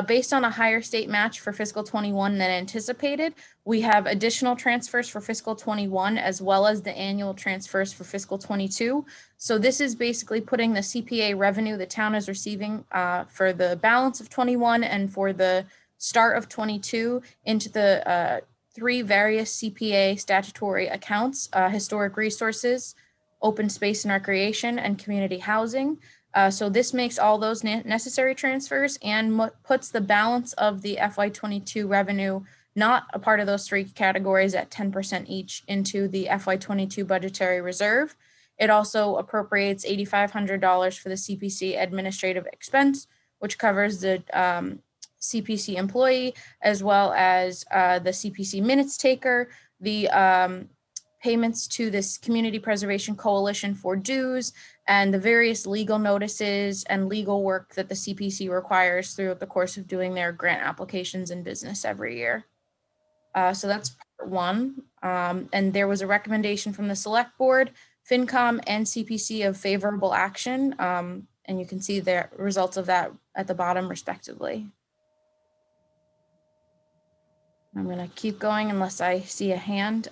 Based on a higher state match for fiscal 21 than anticipated, we have additional transfers for fiscal 21 as well as the annual transfers for fiscal 22. So this is basically putting the CPA revenue the town is receiving for the balance of 21 and for the start of 22 into the 3 various CPA statutory accounts: historic resources, open space and recreation, and community housing. So this makes all those necessary transfers and puts the balance of the FY22 revenue, not a part of those 3 categories, at 10% each into the FY22 budgetary reserve. It also appropriates $8,500 for the CPC administrative expense, which covers the CPC employee, as well as the CPC minutes taker, the payments to this Community Preservation Coalition for dues, and the various legal notices and legal work that the CPC requires throughout the course of doing their grant applications and business every year. So that's part 1. And there was a recommendation from the Select Board, FinCom, and CPC of favorable action. And you can see the results of that at the bottom, respectively. I'm going to keep going unless I see a hand.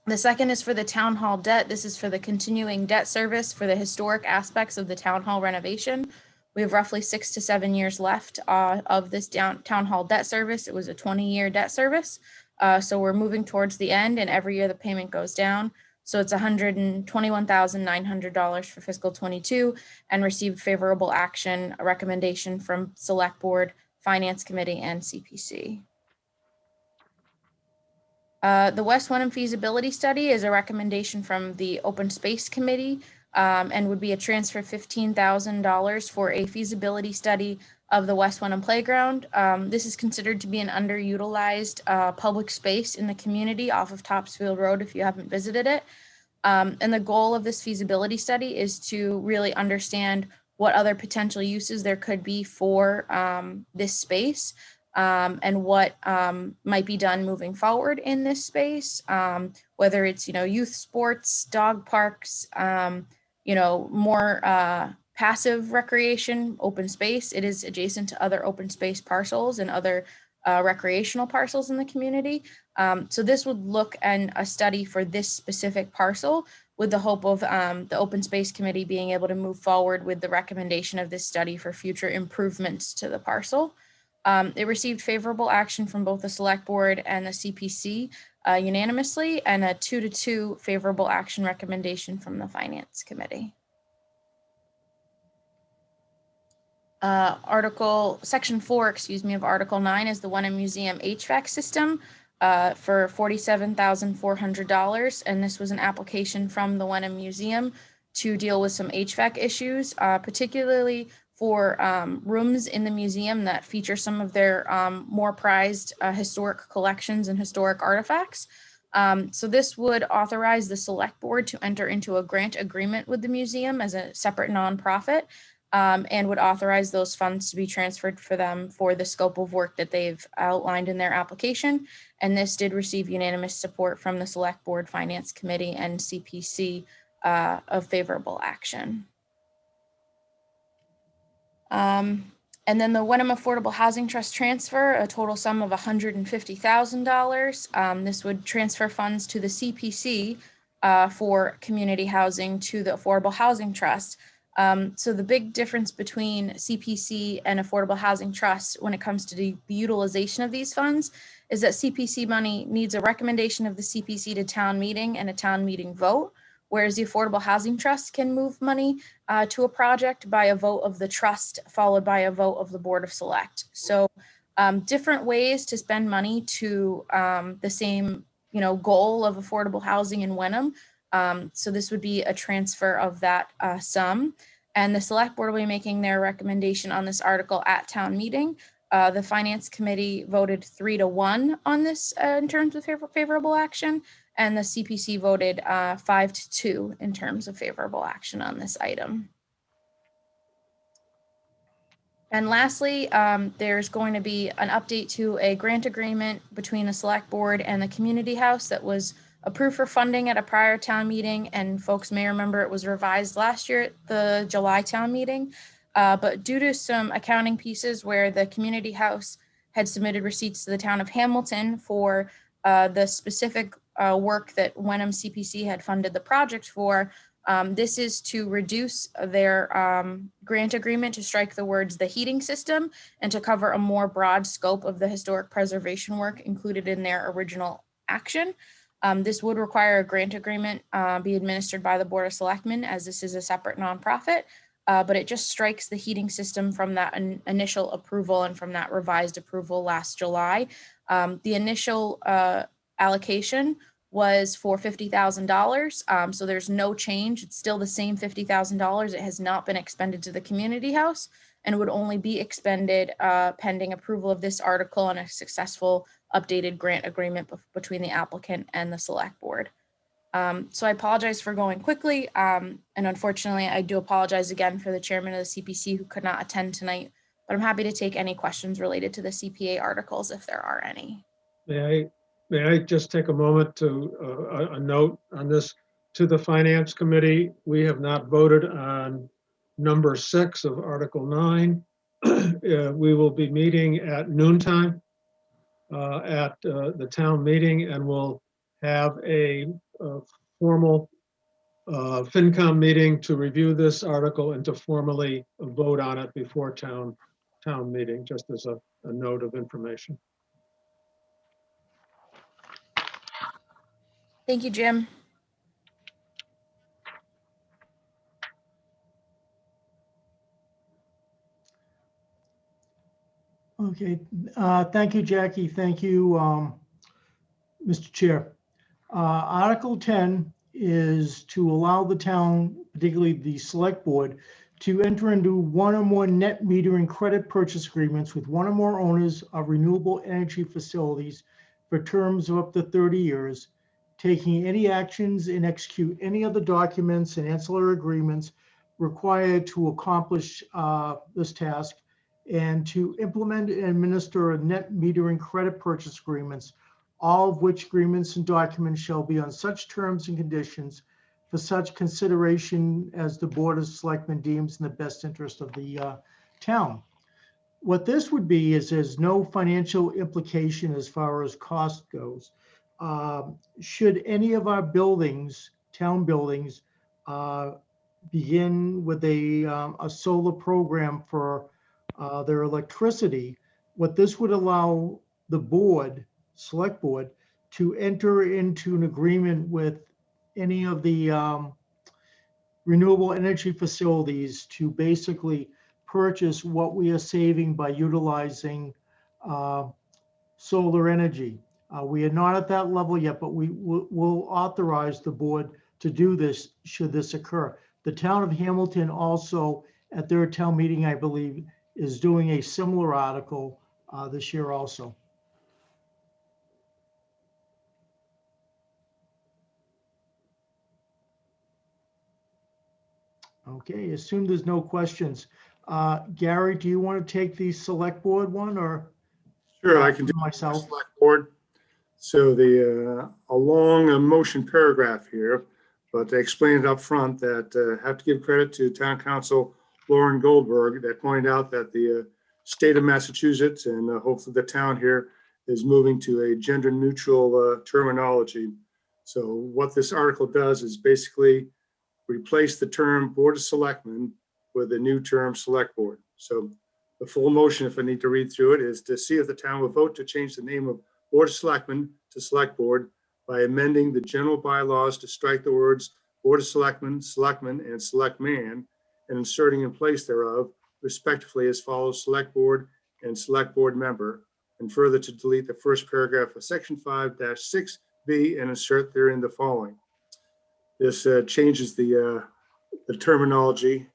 The second is for the town hall debt. This is for the continuing debt service for the historic aspects of the town hall renovation. We have roughly 6 to 7 years left of this town hall debt service. It was a 20-year debt service. So we're moving towards the end, and every year the payment goes down. So it's $121,900 for fiscal 22 and received favorable action, a recommendation from Select Board, Finance Committee, and CPC. The West Wenham feasibility study is a recommendation from the Open Space Committee and would be a transfer of $15,000 for a feasibility study of the West Wenham Playground. This is considered to be an underutilized public space in the community off of Topsfield Road if you haven't visited it. And the goal of this feasibility study is to really understand what other potential uses there could be for this space. And what might be done moving forward in this space, whether it's, youth sports, dog parks, more passive recreation, open space. It is adjacent to other open space parcels and other recreational parcels in the community. So this would look at a study for this specific parcel with the hope of the Open Space Committee being able to move forward with the recommendation of this study for future improvements to the parcel. It received favorable action from both the Select Board and the CPC unanimously, and a 2-2 favorable action recommendation from the Finance Committee. Section 4, of Article 9 is the Wenham Museum HVAC system for $47,400, and this was an application from the Wenham Museum to deal with some HVAC issues, particularly for rooms in the museum that feature some of their more prized historic collections and historic artifacts. So this would authorize the Select Board to enter into a grant agreement with the museum as a separate nonprofit, and would authorize those funds to be transferred for them for the scope of work that they've outlined in their application. And this did receive unanimous support from the Select Board, Finance Committee, and CPC of favorable action. And then the Wenham Affordable Housing Trust transfer, a total sum of $150,000. This would transfer funds to the CPC for community housing to the Affordable Housing Trust. So the big difference between CPC and Affordable Housing Trust when it comes to the utilization of these funds is that CPC money needs a recommendation of the CPC to town meeting and a town meeting vote, whereas the Affordable Housing Trust can move money to a project by a vote of the trust, followed by a vote of the Board of Select. So different ways to spend money to the same goal of affordable housing in Wenham. So this would be a transfer of that sum. And the Select Board will be making their recommendation on this article at town meeting. The Finance Committee voted 3-1 on this in terms of favorable action. And the CPC voted 5-2 in terms of favorable action on this item. And lastly, there's going to be an update to a grant agreement between the Select Board and the Community House that was approved for funding at a prior town meeting. And folks may remember it was revised last year at the July town meeting. But due to some accounting pieces where the Community House had submitted receipts to the town of Hamilton for the specific work that Wenham CPC had funded the project for, this is to reduce their grant agreement to strike the words "the heating system" and to cover a more broad scope of the historic preservation work included in their original action. This would require a grant agreement be administered by the Board of Selectmen, as this is a separate nonprofit, but it just strikes the heating system from that initial approval and from that revised approval last July. The initial allocation was for $50,000. So there's no change. It's still the same $50,000. It has not been expended to the Community House and would only be expended pending approval of this article and a successful updated grant agreement between the applicant and the Select Board. So I apologize for going quickly. And unfortunately, I do apologize again for the chairman of the CPC who could not attend tonight, but I'm happy to take any questions related to the CPA articles if there are any. May I just take a moment to a note on this to the Finance Committee? We have not voted on number 6 of Article 9. We will be meeting at noontime at the town meeting, and we'll have a formal FinCom meeting to review this article and to formally vote on it before town meeting, just as a note of information. Thank you, Jim. Okay, thank you, Jackie. Thank you, Mr. Chair. Article 10 is to allow the town, particularly the select board, to enter into one or more net metering credit purchase agreements with one or more owners of renewable energy facilities for terms of up to 30 years, taking any actions and execute any other documents and ancillary agreements required to accomplish this task, and to implement and administer net metering credit purchase agreements, all of which agreements and documents shall be on such terms and conditions for such consideration as the Board of Selectmen deems in the best interest of the town. What this would be is there's no financial implication as far as cost goes. Should any of our buildings, town buildings, begin with a solar program for their electricity, what this would allow the board, select board, to enter into an agreement with any of the renewable energy facilities to basically purchase what we are saving by utilizing solar energy. We are not at that level yet, but we will authorize the board to do this should this occur. The town of Hamilton also, at their town meeting, I believe, is doing a similar article this year also. Okay, assume there's no questions. Gary, do you want to take the select board one or? Sure, I can do myself. Select board. So a long motion paragraph here, but they explained up front that have to give credit to Town Council Lauren Goldberg that pointed out that the state of Massachusetts and hopefully the town here is moving to a gender neutral terminology. So what this article does is basically replace the term Board of Selectmen with the new term Select Board. So the full motion, if I need to read through it, is to see if the town will vote to change the name of Board of Selectmen to Select Board by amending the general bylaws to strike the words Board of Selectmen, Selectmen, and Selectman, and inserting in place thereof, respectively, as follows: Select Board and Select Board Member, and further to delete the first paragraph of Section 5-6B and insert therein the following. This changes the terminology,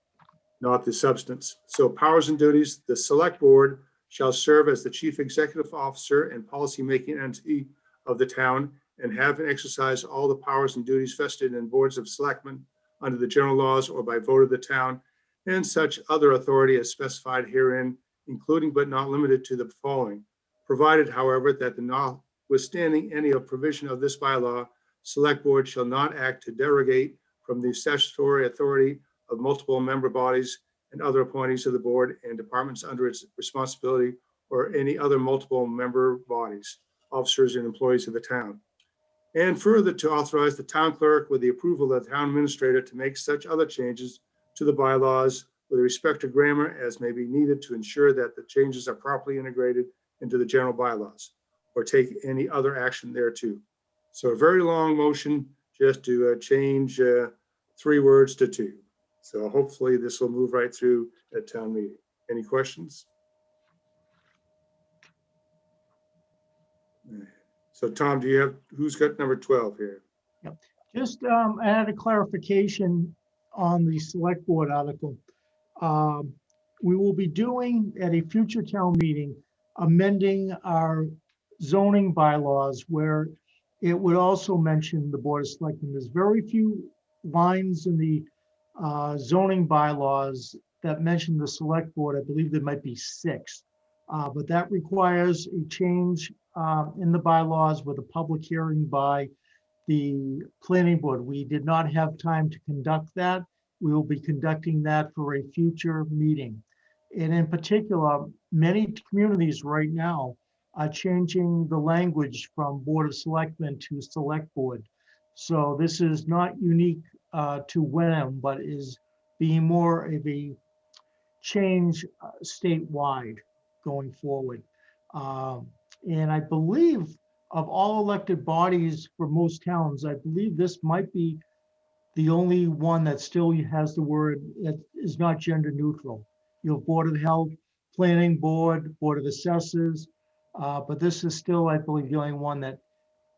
not the substance. So powers and duties: the Select Board shall serve as the chief executive officer and policymaking entity of the town and have and exercise all the powers and duties vested in boards of selectmen under the general laws or by vote of the town, and such other authority as specified herein, including but not limited to the following. Provided, however, that the notwithstanding any of provision of this bylaw, Select Board shall not act to derogate from the statutory authority of multiple member bodies and other appointees of the board and departments under its responsibility, or any other multiple member bodies, officers, and employees of the town. And further, to authorize the town clerk with the approval of the town administrator to make such other changes to the bylaws with respect to grammar as may be needed to ensure that the changes are properly integrated into the general bylaws, or take any other action thereto. So a very long motion just to change 3 words to 2. So hopefully this will move right through at town meeting. Any questions? So Tom, do you have, who's got number 12 here? Just add a clarification on the select board article. We will be doing at a future town meeting, amending our zoning bylaws where it would also mention the Board of Selectmen. There's very few lines in the zoning bylaws that mention the select board. I believe there might be 6, but that requires a change in the bylaws with a public hearing by the planning board. We did not have time to conduct that. We will be conducting that for a future meeting. And in particular, many communities right now are changing the language from Board of Selectmen to Select Board. So this is not unique to Wenham, but is being more of a change statewide going forward. And I believe of all elected bodies for most towns, I believe this might be the only one that still has the word that is not gender neutral. You have Board of Health, Planning Board, Board of Assessors. But this is still, I believe, the only one that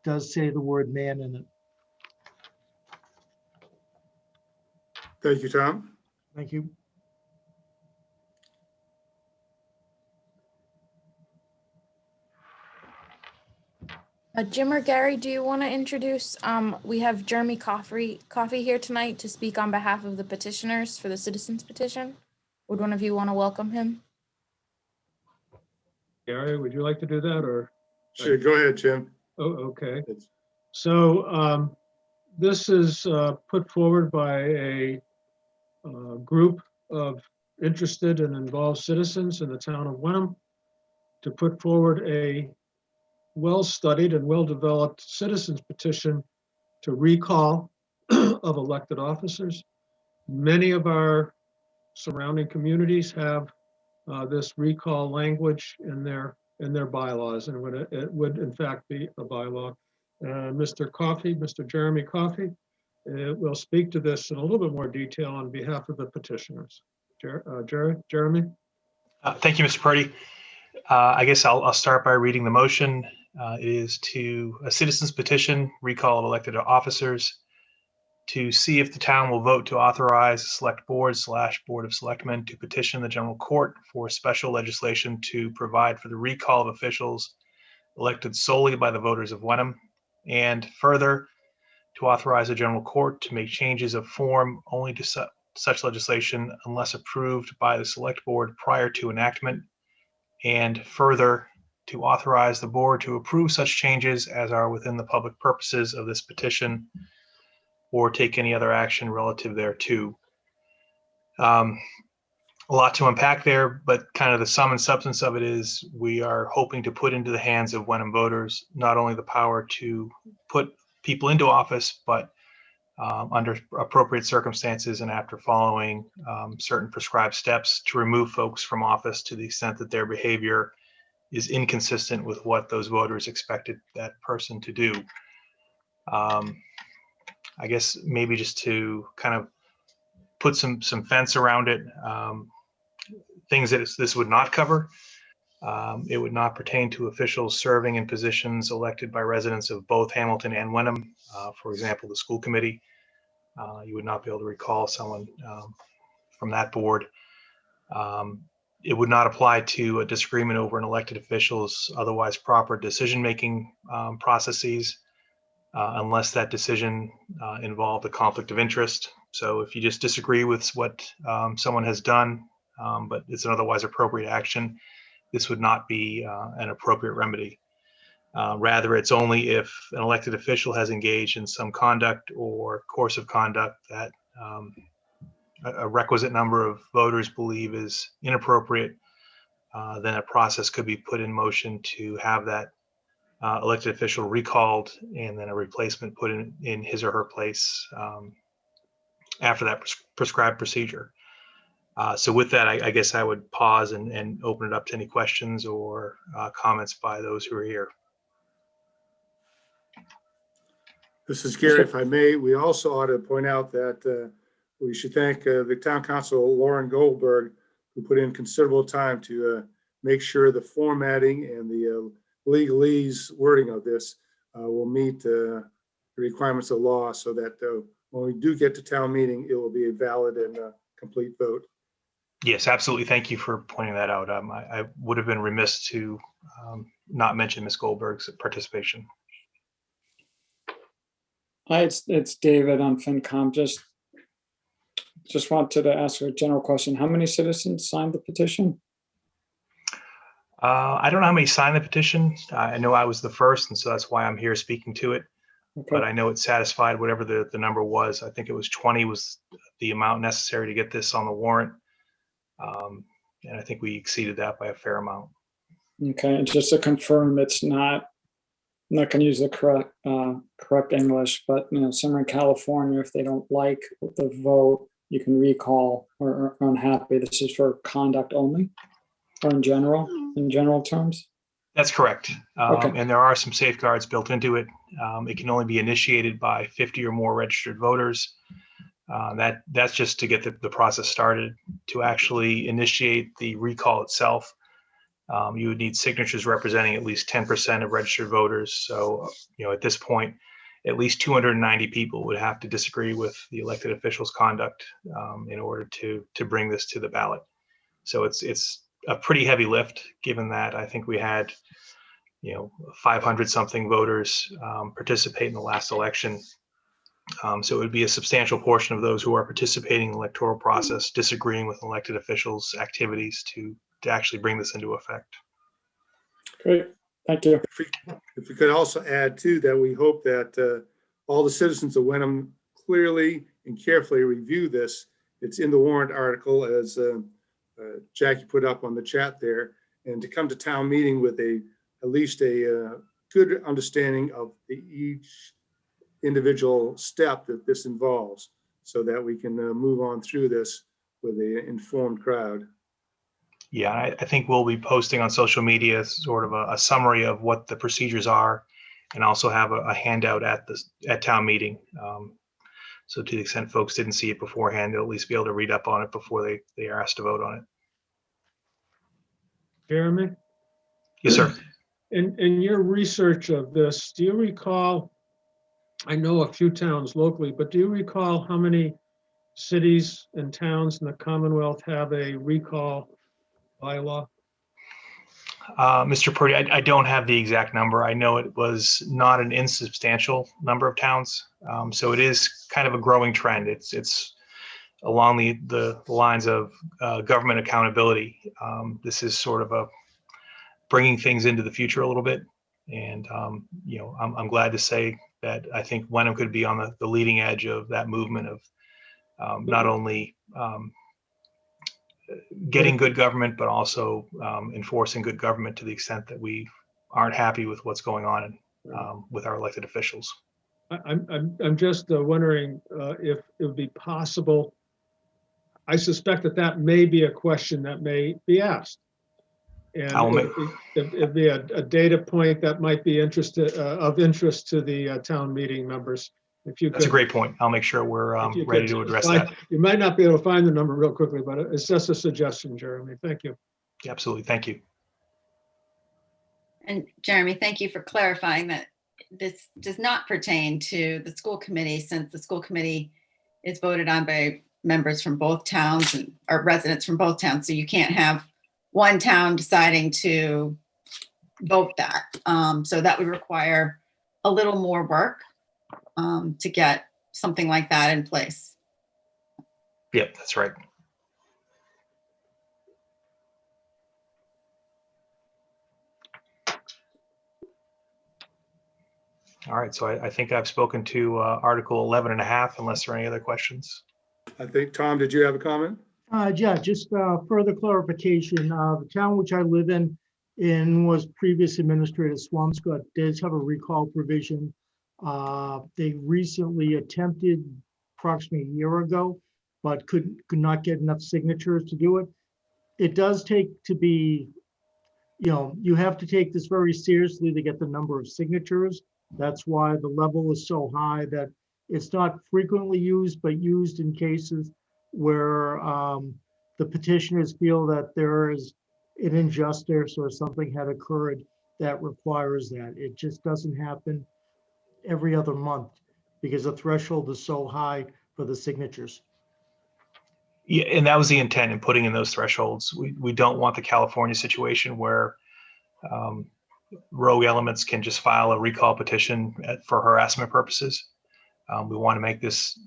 does say the word man in it. Thank you, Tom. Thank you. Jim or Gary, do you want to introduce? We have Jeremy Coffey here tonight to speak on behalf of the petitioners for the citizens petition. Would one of you want to welcome him? Gary, would you like to do that, or? Sure, go ahead, Jim. Oh, okay. So this is put forward by a group of interested and involved citizens in the town of Wenham to put forward a well-studied and well-developed citizens petition to recall of elected officers. Many of our surrounding communities have this recall language in their bylaws, and it would in fact be a bylaw. Mr. Jeremy Coffey will speak to this in a little bit more detail on behalf of the petitioners. Jeremy? Thank you, Mr. Purdy. I guess I'll start by reading the motion. It is to a citizen's petition, recall of elected officers, to see if the town will vote to authorize the select board / board of selectmen to petition the general court for special legislation to provide for the recall of officials elected solely by the voters of Wenham, and further to authorize the general court to make changes of form only to such legislation unless approved by the select board prior to enactment, and further to authorize the board to approve such changes as are within the public purposes of this petition or take any other action relative thereto. A lot to unpack there, but kind of the sum and substance of it is we are hoping to put into the hands of Wenham voters not only the power to put people into office, but under appropriate circumstances and after following certain prescribed steps to remove folks from office to the extent that their behavior is inconsistent with what those voters expected that person to do. I guess maybe just to kind of put some fence around it, things that this would not cover. It would not pertain to officials serving in positions elected by residents of both Hamilton and Wenham. For example, the school committee. You would not be able to recall someone from that board. It would not apply to a disagreement over an elected official's otherwise proper decision-making processes unless that decision involved a conflict of interest. So if you just disagree with what someone has done, but it's an otherwise appropriate action, this would not be an appropriate remedy. Rather, it's only if an elected official has engaged in some conduct or course of conduct that a requisite number of voters believe is inappropriate, then a process could be put in motion to have that elected official recalled and then a replacement put in his or her place after that prescribed procedure. So with that, I guess I would pause and open it up to any questions or comments by those who are here. This is Gary, if I may. We also ought to point out that we should thank the town council, Lauren Goldberg, who put in considerable time to make sure the formatting and the legalese wording of this will meet the requirements of law so that when we do get to town meeting, it will be a valid and complete vote. Yes, absolutely. Thank you for pointing that out. I would have been remiss to not mention Ms. Goldberg's participation. Hi, it's David on FinCom. Just wanted to ask a general question. How many citizens signed the petition? I don't know how many signed the petition. I know I was the first, and so that's why I'm here speaking to it. Okay. But I know it satisfied whatever the number was. I think it was 20 was the amount necessary to get this on the warrant. And I think we exceeded that by a fair amount. Okay, and just to confirm, it's not, I'm not going to use the correct English, but somewhere in California, if they don't like the vote, you can recall or are unhappy. This is for conduct only, or in general terms? That's correct. Okay. And there are some safeguards built into it. It can only be initiated by 50 or more registered voters. That's just to get the process started. To actually initiate the recall itself, you would need signatures representing at least 10% of registered voters. So, at this point, at least 290 people would have to disagree with the elected officials' conduct in order to bring this to the ballot. So it's a pretty heavy lift, given that I think we had 500 something voters participate in the last election. So it would be a substantial portion of those who are participating in the electoral process disagreeing with elected officials' activities to actually bring this into effect. Great, thank you. If we could also add too, that we hope that all the citizens of Wenham clearly and carefully review this. It's in the warrant article, as Jackie put up on the chat there, and to come to town meeting with at least a good understanding of each individual step that this involves, so that we can move on through this with an informed crowd. Yeah, I think we'll be posting on social media sort of a summary of what the procedures are, and also have a handout at town meeting. So to the extent folks didn't see it beforehand, they'll at least be able to read up on it before they are asked to vote on it. Jeremy, Yes, sir. in your research of this, do you recall, I know a few towns locally, but do you recall how many cities and towns in the Commonwealth have a recall bylaw? Mr. Purdy, I don't have the exact number. I know it was not an insubstantial number of towns. So it is kind of a growing trend. It's along the lines of government accountability. This is sort of bringing things into the future a little bit. And, I'm glad to say that I think Wenham could be on the leading edge of that movement of not only getting good government, but also enforcing good government to the extent that we aren't happy with what's going on with our elected officials. I'm just wondering if it would be possible. I suspect that may be a question that may be asked. And it'd be a data point that might be of interest to the town meeting members. If you That's a great point. I'll make sure we're ready to address that. You might not be able to find the number real quickly, but it's just a suggestion, Jeremy. Thank you. Absolutely. Thank you. And Jeremy, thank you for clarifying that this does not pertain to the school committee, since the school committee is voted on by members from both towns or residents from both towns. So you can't have one town deciding to vote that. So that would require a little more work to get something like that in place. Yep, that's right. All right, so I think I've spoken to Article 11 and a half, unless there are any other questions. I think, Tom, did you have a comment? Yeah, just further clarification. The town which I live in was previous administrator Swampscott does have a recall provision. They recently attempted approximately a year ago, but could not get enough signatures to do it. It does take to be, you have to take this very seriously to get the number of signatures. That's why the level is so high that it's not frequently used, but used in cases where the petitioners feel that there is an injustice or something had occurred that requires that. It just doesn't happen every other month because the threshold is so high for the signatures. Yeah, and that was the intent in putting in those thresholds. We don't want the California situation where rogue elements can just file a recall petition for harassment purposes. We want to make this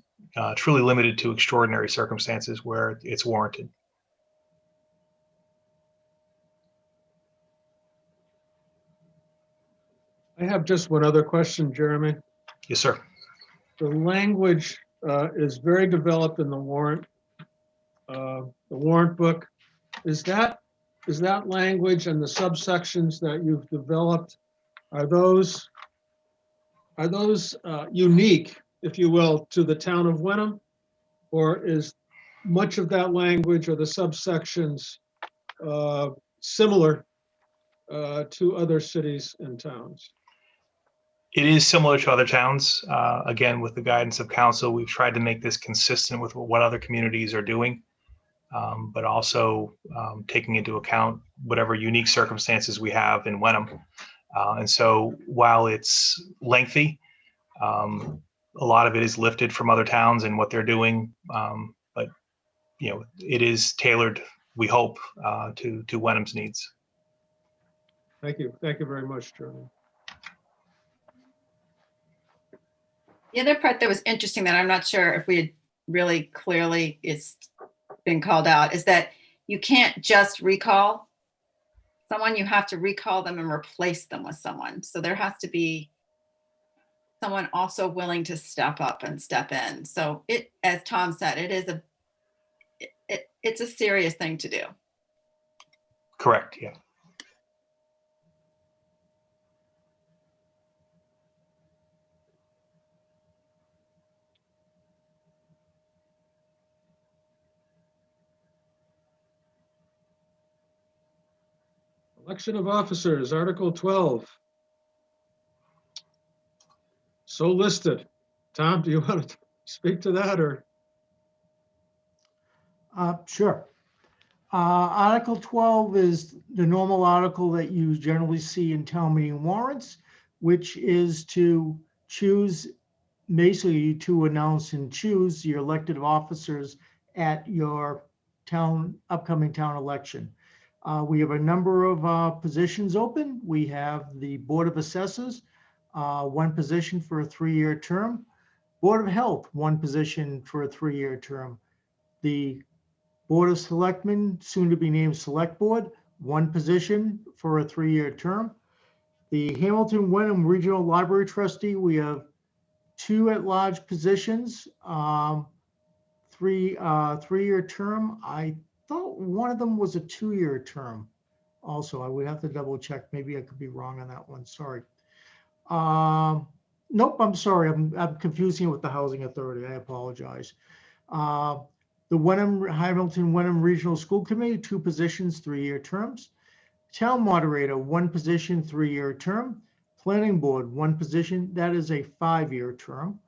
truly limited to extraordinary circumstances where it's warranted. I have just one other question, Jeremy. Yes, sir. The language is very developed in the warrant book. Is that language and the subsections that you've developed, are those unique, if you will, to the town of Wenham? Or is much of that language or the subsections similar to other cities and towns? It is similar to other towns. Again, with the guidance of council, we've tried to make this consistent with what other communities are doing, but also taking into account whatever unique circumstances we have in Wenham. And so while it's lengthy, a lot of it is lifted from other towns and what they're doing. But, you know, it is tailored, we hope, to Wenham's needs. Thank you. Thank you very much, Charlie. The other part that was interesting that I'm not sure if we had really clearly it's been called out is that you can't just recall someone, you have to recall them and replace them with someone. So there has to be someone also willing to step up and step in. So it, as Tom said, it is it's a serious thing to do. Correct, yeah. Election of officers, Article 12. So listed. Tom, do you want to speak to that or? Sure. Article 12 is the normal article that you generally see in town meeting warrants, which is to choose, basically to announce and choose your elected officers at your upcoming town election. We have a number of positions open. We have the Board of Assessors, one position for a 3-year term. Board of Health, one position for a 3-year term. The Board of Selectmen, soon to be named Select Board, one position for a 3-year term. The Hamilton Wenham Regional Library Trustee, we have 2 at-large positions, 3-year term. I thought one of them was a 2-year term. Also, I would have to double check. Maybe I could be wrong on that one. Sorry. Nope, I'm sorry. I'm confusing it with the Housing Authority. I apologize. The Hamilton Wenham Regional School Committee, 2 positions, 3-year terms. Town Moderator, 1 position, 3-year term. Planning Board, 1 position, that is a 5-year term.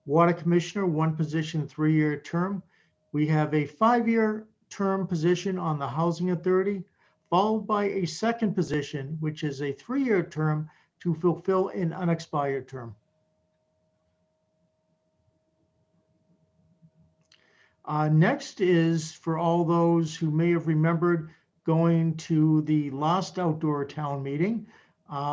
Water Commissioner, 1 position, 3-year term. We have a 5-year term position on the Housing Authority, followed by a second position, which is a 3-year term to fulfill an unexpired term. Next is for all those who may have remembered going to the last outdoor town meeting.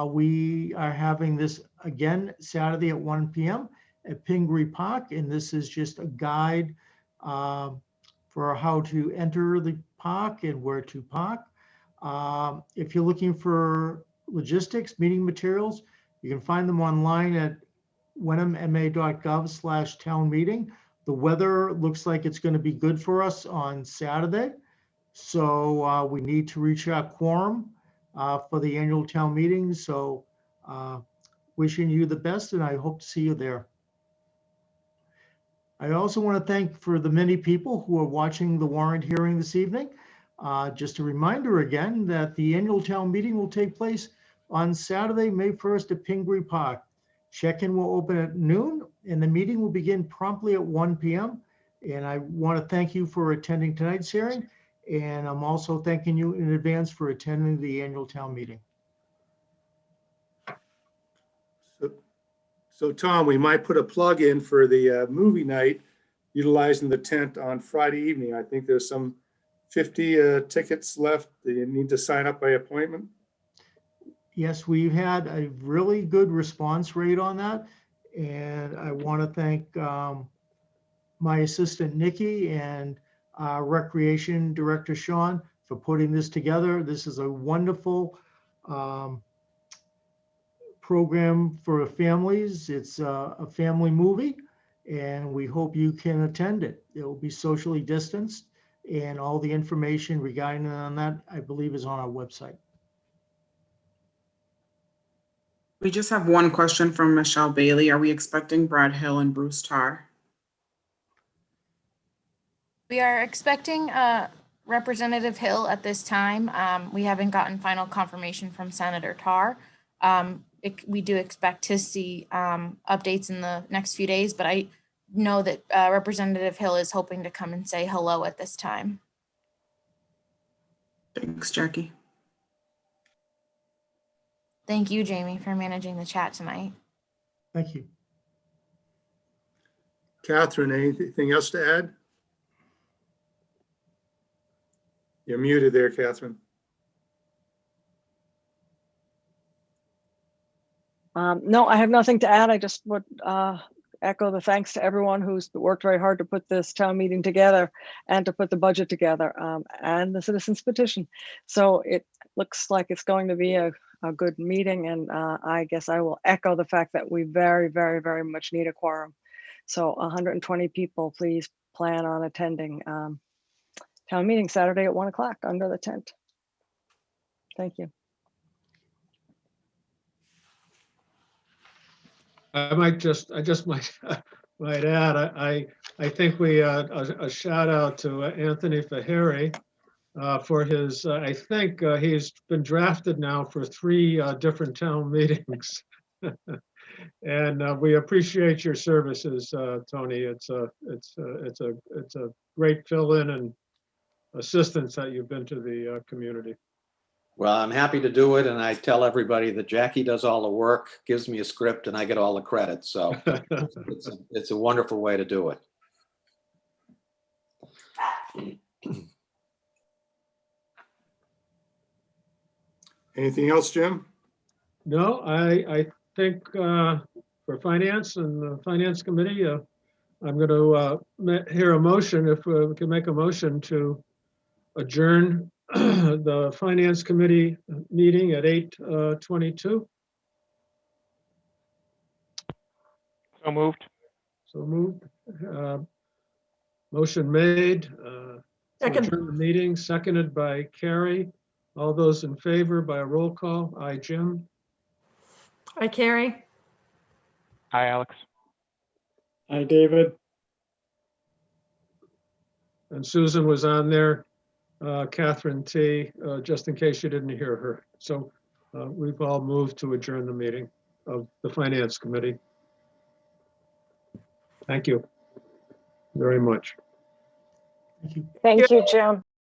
We are having this again Saturday at 1 p.m. at Pingree Park, and this is just a guide for how to enter the park and where to park. If you're looking for logistics, meeting materials, you can find them online at wenhamma.gov/town meeting. The weather looks like it's going to be good for us on Saturday. So we need to reach our quorum for the annual town meeting. So wishing you the best, and I hope to see you there. I also want to thank for the many people who are watching the warrant hearing this evening. Just a reminder again that the annual town meeting will take place on Saturday, May 1st at Pingree Park. Check-in will open at noon and the meeting will begin promptly at 1 p.m. And I want to thank you for attending tonight's hearing. And I'm also thanking you in advance for attending the annual town meeting. So Tom, we might put a plug in for the movie night utilizing the tent on Friday evening. I think there's some 50 tickets left. You need to sign up by appointment. Yes, we've had a really good response rate on that. And I want to thank my assistant, Nikki, and Recreation Director, Sean, for putting this together. This is a wonderful program for families. It's a family movie, and we hope you can attend it. It will be socially distanced, and all the information regarding on that, I believe, is on our website. We just have one question from Michelle Bailey. Are we expecting Brad Hill and Bruce Tarr? We are expecting Representative Hill at this time. We haven't gotten final confirmation from Senator Tarr. we do expect to see updates in the next few days, but I know that Representative Hill is hoping to come and say hello at this time. Thanks, Jackie. Thank you, Jamie, for managing the chat tonight. Thank you. Catherine, anything else to add? You're muted there, Catherine. No, I have nothing to add. I just would echo the thanks to everyone who's worked very hard to put this town meeting together and to put the budget together, and the citizens petition. So it looks like it's going to be a good meeting, and I guess I will echo the fact that we very, very, very much need a quorum. So 120 people, please plan on attending town meeting Saturday at 1 o'clock under the tent. Thank you. I just might add, I think we, a shout out to Anthony Fahary for his, I think he's been drafted now for 3 different town meetings. And we appreciate your services, Tony. It's a great fill-in and assistance that you've been to the community. Well, I'm happy to do it, and I tell everybody that Jackie does all the work, gives me a script, and I get all the credit. So it's a wonderful way to do it. Anything else, Jim? No, I think for finance and the finance committee, I'm going to hear a motion, if we can make a motion to adjourn the finance committee meeting at 8:22. So moved. So moved. Motion made. To Second. adjourn the meeting, seconded by Carrie. All those in favor by a roll call. Aye, Jim. Hi, Carrie. Hi, Alex. Hi, David. And Susan was on there. Catherine T, just in case you didn't hear her. So we've all moved to adjourn the meeting of the Finance Committee. Thank you very much. Thank you. Thank you, Jim.